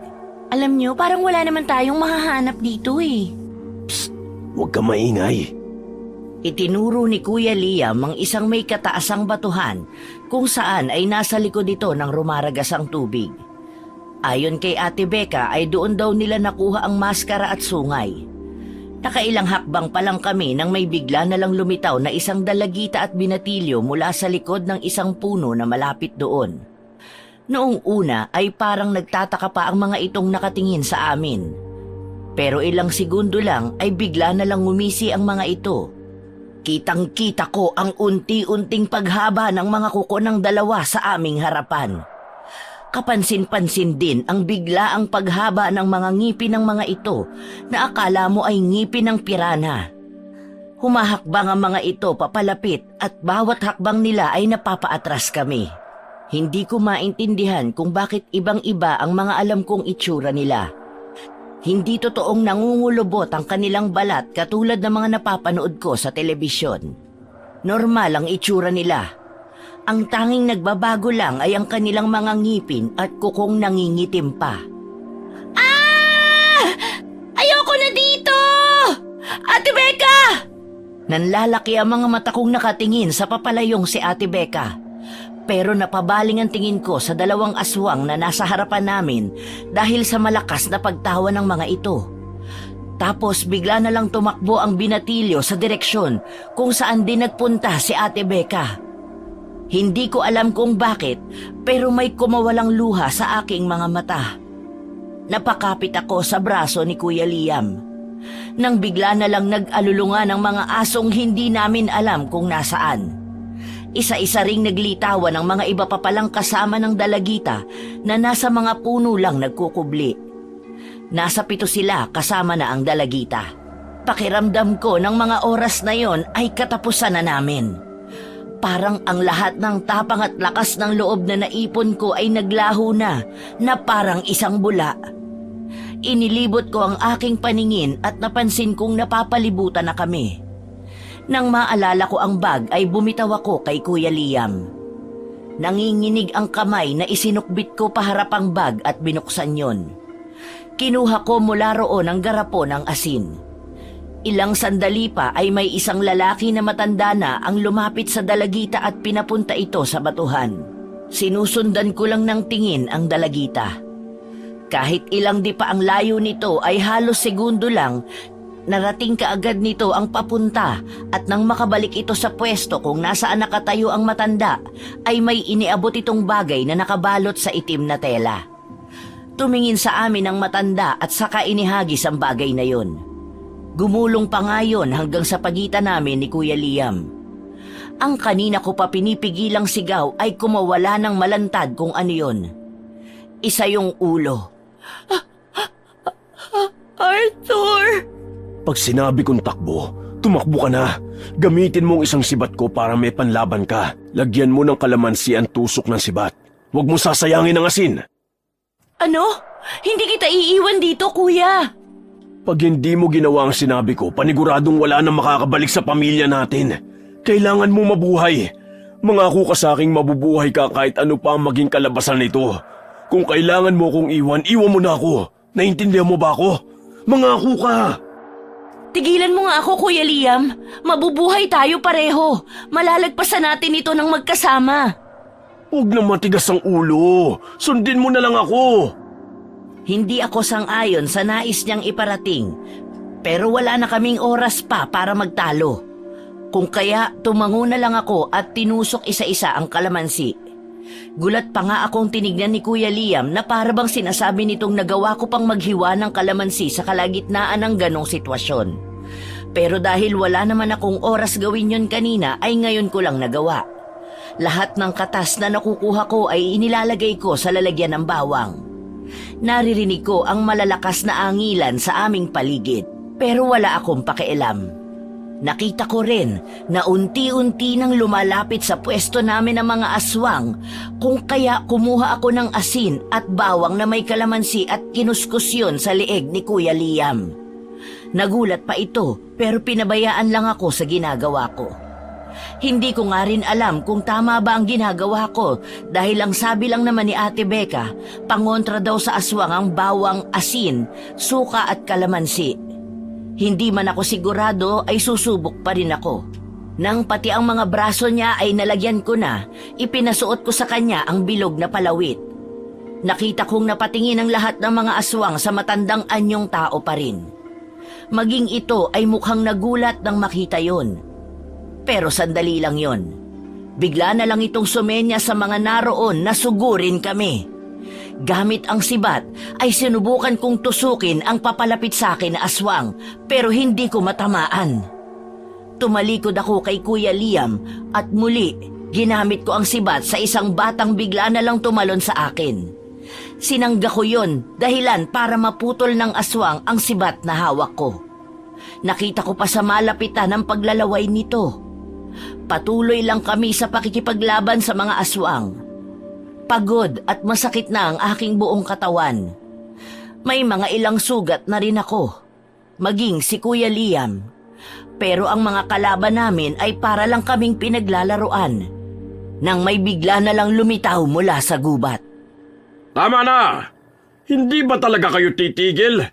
Alam nyo, parang wala naman tayong mahahanap dito eh. Huwag ka maingay. Itinuro ni Kuya Liam ang isang may kataasang batuhan kung saan ay nasa likod ito ng rumaragas ang tubig. Ayon kay Ate Becca ay doon daw nila nakuha ang maskara at sungay. Nakailang hakbang pa lang kami nang may bigla na lang lumitaw na isang dalagita at binatilyo mula sa likod ng isang puno na malapit doon. Noong una ay parang nagtataka pa ang mga itong nakatingin sa amin. Pero ilang segundo lang ay bigla na lang ngumisi ang mga ito. Kitang-kita ko ang unti-unting paghaba ng mga kuko ng dalawa sa aming harapan. Kapansin-pansin din ang biglaang paghaba ng mga ngipin ng mga ito na akala mo ay ngipin ng pirana. Humahakbang ang mga ito papalapit at bawat hakbang nila ay napapaatras kami. Hindi ko maintindihan kung bakit ibang-iba ang mga alam kong itsura nila. Hindi totoong nangungulubot ang kanilang balat katulad ng mga napapanood ko sa telebisyon. Normal ang itsura nila. Ang tanging nagbabago lang ay ang kanilang mga ngipin at kukong nangingitim pa. Ah! Ayoko na dito! Ate Becca! Nanlalaki ang mga mata kong nakatingin sa papalayong si Ate Becca. Pero napabaling ang tingin ko sa dalawang aswang na nasa harapan namin dahil sa malakas na pagtawa ng mga ito. Tapos bigla na lang tumakbo ang binatilyo sa direksyon kung saan din nagpunta si Ate Becca. Hindi ko alam kung bakit, pero may kumawalang luha sa aking mga mata. Napakapit ako sa braso ni Kuya Liam. Nang bigla na lang nag-alulungan ang mga asong hindi namin alam kung nasaan. Isa-isa ring naglitawan ang mga iba pa palang kasama ng dalagita na nasa mga puno lang nagkukubli. Nasa 7 sila kasama na ang dalagita. Pakiramdam ko ng mga oras na yon ay katapusan na namin. Parang ang lahat ng tapang at lakas ng loob na naipon ko ay naglaho na parang isang bula. Inilibot ko ang aking paningin at napansin kong napapalibutan na kami. Nang maalala ko ang bag ay bumitaw ako kay Kuya Liam. Nanginginig ang kamay na isinukbit ko paharap ang bag at binuksan yon. Kinuha ko mula roon ang garapon ng asin. Ilang sandali pa ay may isang lalaki na matanda na ang lumapit sa dalagita at pinapunta ito sa batuhan. Sinusundan ko lang ng tingin ang dalagita. Kahit ilang di pa ang layo nito ay halos segundo lang, narating kaagad nito ang papunta at nang makabalik ito sa pwesto kung nasaan nakatayo ang matanda, ay may iniabot itong bagay na nakabalot sa itim na tela. Tumingin sa amin ang matanda at saka inihagis ang bagay na yon. Gumulong pa nga yun hanggang sa pagitan namin ni Kuya Liam. Ang kanina ko pa pinipigilang sigaw ay kumawala ng malantad kung ano yun. Isa yung ulo. Arthur! Pag sinabi kong takbo, tumakbo ka na. Gamitin mo ang isang sibat ko para may panlaban ka. Lagyan mo ng kalamansi ang tusok ng sibat. Huwag mo sasayangin ang asin. Ano? Hindi kita iiwan dito, kuya. Pag hindi mo ginawa ang sinabi ko, paniguradong wala nang makakabalik sa pamilya natin. Kailangan mo mabuhay. Mangako ka sa aking mabubuhay ka kahit ano pa ang maging kalabasan nito. Kung kailangan mo kong iwan, iwan mo na ako. Naintindihan mo ba ako? Mangako ka! Tigilan mo nga ako, Kuya Liam. Mabubuhay tayo pareho. Malalagpasan natin ito ng magkasama. Huwag na matigas ang ulo. Sundin mo na lang ako. Hindi ako sang-ayon sa nais niyang iparating, pero wala na kaming oras pa para magtalo. Kung kaya tumango na lang ako at tinusok isa-isa ang kalamansi. Gulat pa nga akong tinignan ni Kuya Liam na para bang sinasabi nitong nagawa ko pang maghiwa ng kalamansi sa kalagitnaan ng ganong sitwasyon. Pero dahil wala naman akong oras gawin yon kanina ay ngayon ko lang nagawa. Lahat ng katas na nakukuha ko ay inilalagay ko sa lalagyan ng bawang. Naririnig ko ang malalakas na angilan sa aming paligid, pero wala akong pakialam. Nakita ko rin na unti-unti nang lumalapit sa pwesto namin ang mga aswang, kung kaya kumuha ako ng asin at bawang na may kalamansi at kinuskus yun sa leeg ni Kuya Liam. Nagulat pa ito, pero pinabayaan lang ako sa ginagawa ko. Hindi ko nga rin alam kung tama ba ang ginagawa ko dahil ang sabi lang naman ni Ate Becca, pangontra daw sa aswang ang bawang, asin, suka at kalamansi. Hindi man ako sigurado ay susubok pa rin ako. Nang pati ang mga braso niya ay nalagyan ko na, ipinasuot ko sa kanya ang bilog na palawit. Nakita kong napatingin ang lahat ng mga aswang sa matandang anyong tao pa rin. Maging ito ay mukhang nagulat nang makita yon. Pero sandali lang yon. Bigla na lang itong sumenya sa mga naroon na sugurin kami. Gamit ang sibat ay sinubukan kong tusukin ang papalapit sa akin na aswang pero hindi ko matamaan. Tumalikod ako kay Kuya Liam at muli ginamit ko ang sibat sa isang batang bigla na lang tumalon sa akin. Sinangga ko yon dahilan para maputol ng aswang ang sibat na hawak ko. Nakita ko pa sa malapitan ang paglalaway nito. Patuloy lang kami sa pakikipaglaban sa mga aswang. Pagod at masakit na ang aking buong katawan. May mga ilang sugat na rin ako, maging si Kuya Liam. Pero ang mga kalaban namin ay para lang kaming pinaglalaruan. Nang may bigla na lang lumitaw mula sa gubat. Tama na! Hindi ba talaga kayo titigil?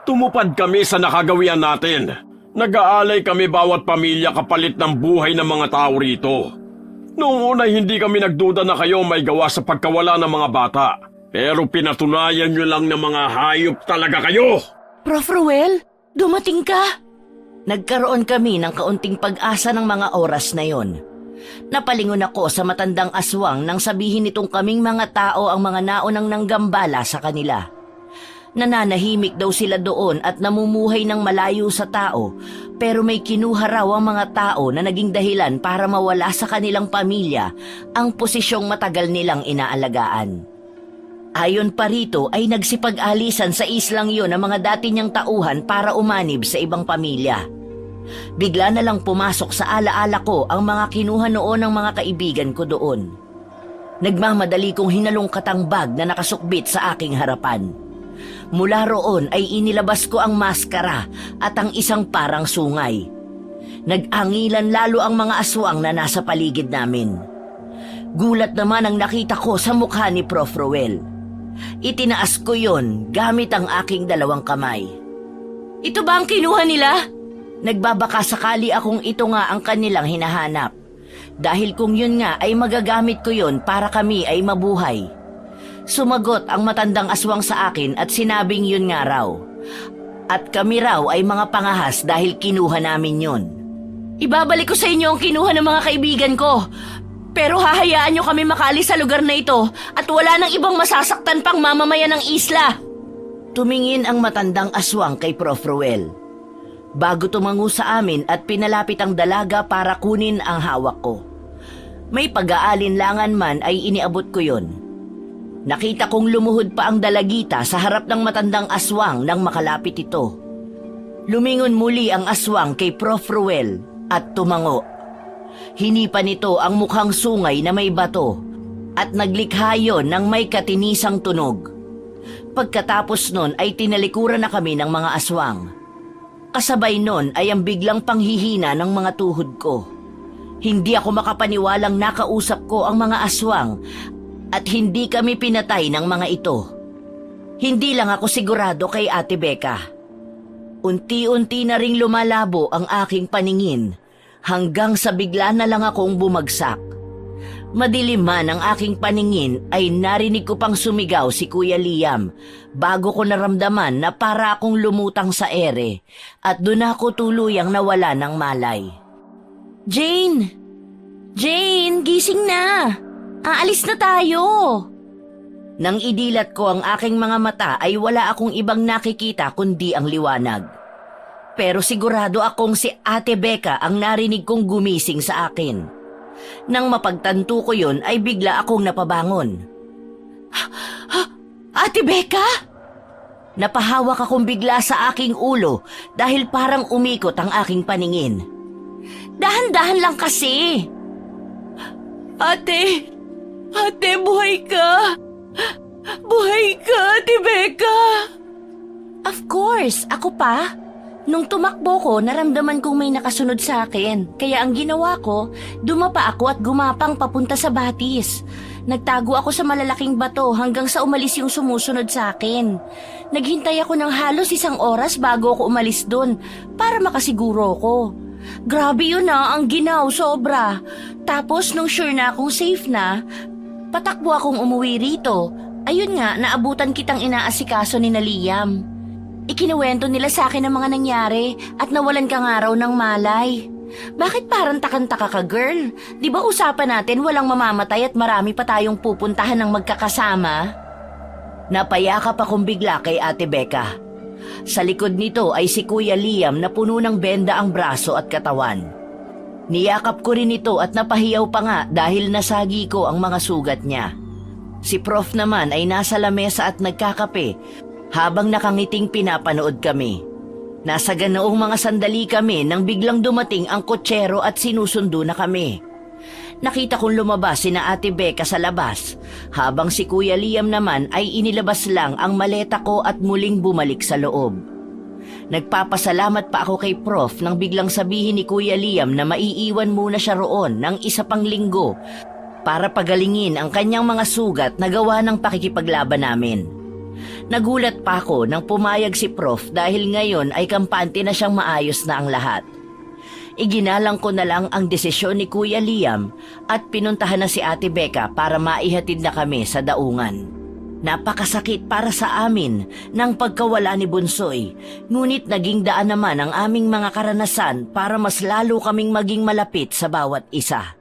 Tumupad kami sa nakagawian natin. Nag-aalay kami bawat pamilya kapalit ng buhay ng mga tao rito. Noong una hindi kami nagduda na kayo may gawa sa pagkawala ng mga bata. Pero pinatunayan nyo lang na mga hayop talaga kayo! Prof. Ruel, dumating ka? Nagkaroon kami ng kaunting pag-asa ng mga oras na yon. Napalingon ako sa matandang aswang nang sabihin nitong kaming mga tao ang mga naunang nanggambala sa kanila. Nananahimik daw sila doon at namumuhay ng malayo sa tao, pero may kinuha raw ang mga tao na naging dahilan para mawala sa kanilang pamilya ang posisyong matagal nilang inaalagaan. Ayon pa rito ay nagsipag-alisan sa islang yon ang mga dati niyang tauhan para umanib sa ibang pamilya. Bigla na lang pumasok sa alaala ko ang mga kinuha noon ng mga kaibigan ko doon. Nagmamadali kong hinalungkat ang bag na nakasukbit sa aking harapan. Mula roon ay inilabas ko ang maskara at ang isang parang sungay. Nag-angilan lalo ang mga aswang na nasa paligid namin. Gulat naman ang nakita ko sa mukha ni Prof. Ruel. Itinaas ko yon gamit ang aking dalawang kamay. Ito ba ang kinuha nila? Nagbabaka sakali akong ito nga ang kanilang hinahanap. Dahil kung yun nga ay magagamit ko yon para kami ay mabuhay. Sumagot ang matandang aswang sa akin at sinabing yun nga raw. At kami raw ay mga pangahas dahil kinuha namin yun. Ibabalik ko sa inyo ang kinuha ng mga kaibigan ko. Pero hahayaan nyo kami makaalis sa lugar na ito at wala nang ibang masasaktan pang mamamayan ng isla. Tumingin ang matandang aswang kay Prof. Ruel. Bago tumango sa amin at pinalapit ang dalaga para kunin ang hawak ko. May pag-aalinlangan man ay iniabot ko yon. Nakita kong lumuhod pa ang dalagita sa harap ng matandang aswang nang makalapit ito. Lumingon muli ang aswang kay Prof. Ruel at tumango. Hinipa nito ang mukhang sungay na may bato at naglikha yon ng may katinisang tunog. Pagkatapos nun ay tinalikuran na kami ng mga aswang. Kasabay nun ay ang biglang panghihina ng mga tuhod ko. Hindi ako makapaniwalang nakausap ko ang mga aswang at hindi kami pinatay ng mga ito. Hindi lang ako sigurado kay Ate Becca. Unti-unti na ring lumalabo ang aking paningin hanggang sa bigla na lang akong bumagsak. Madilim man ang aking paningin ay narinig ko pang sumigaw si Kuya Liam bago ko naramdaman na para akong lumutang sa ere at doon ako tuluyang nawala ng malay. Jane! Jane, gising na! Aalis na tayo! Nang idilat ko ang aking mga mata ay wala akong ibang nakikita kundi ang liwanag. Pero sigurado akong si Ate Becca ang narinig kong gumising sa akin. Nang mapagtanto ko yun ay bigla akong napabangon. Ate Becca? Napahawak akong bigla sa aking ulo dahil parang umikot ang aking paningin. Dahan-dahan lang kasi. Ate! Ate, buhay ka! Buhay ka, Ate Becca! Of course, ako pa. Nung tumakbo ko, naramdaman kong may nakasunod sa akin. Kaya ang ginawa ko, dumapa ako at gumapang papunta sa batis. Nagtago ako sa malalaking bato hanggang sa umalis yung sumusunod sa akin. Naghintay ako ng halos 1 oras bago ako umalis dun para makasiguro ko. Grabe yun ang ginaw, sobra. Tapos nung sure na akong safe na, patakbo akong umuwi rito. Ayun nga, naabutan kitang inaasikaso ni na Liam. Ikinuwento nila sa akin ang mga nangyari at nawalan ka nga raw ng malay. Bakit parang takang-taka ka, girl? Di ba usapan natin walang mamamatay at marami pa tayong pupuntahan ng magkakasama? Napayakap akong bigla kay Ate Becca. Sa likod nito ay si Kuya Liam na puno ng benda ang braso at katawan. Niyakap ko rin ito at napahiyaw pa nga dahil nasagi ko ang mga sugat niya. Si Prof naman ay nasa lamesa at nagkakape habang nakangiting pinapanood kami. Nasa ganoong mga sandali kami nang biglang dumating ang kotsero at sinusundo na kami. Nakita kong lumabas sina Ate Becca sa labas, habang si Kuya Liam naman ay inilabas lang ang maleta ko at muling bumalik sa loob. Nagpapasalamat pa ako kay Prof nang biglang sabihin ni Kuya Liam na maiiwan muna siya roon ng 1 pang linggo para pagalingin ang kanyang mga sugat na gawa ng pakikipaglaban namin. Nagulat pa ako nang pumayag si Prof dahil ngayon ay kampante na siyang maayos na ang lahat. Iginalang ko na lang ang desisyon ni Kuya Liam at pinuntahan na si Ate Becca para maihatid na kami sa daungan. Napakasakit para sa amin ng pagkawala ni Bunsoy, ngunit naging daan naman ang aming mga karanasan para mas lalo kaming maging malapit sa bawat isa.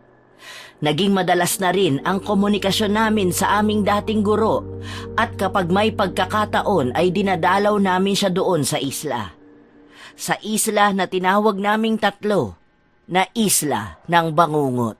Naging madalas na rin ang komunikasyon namin sa aming dating guro at kapag may pagkakataon ay dinadalaw namin siya doon sa isla. Sa isla na tinawag naming 3 na Isla ng Bangungot.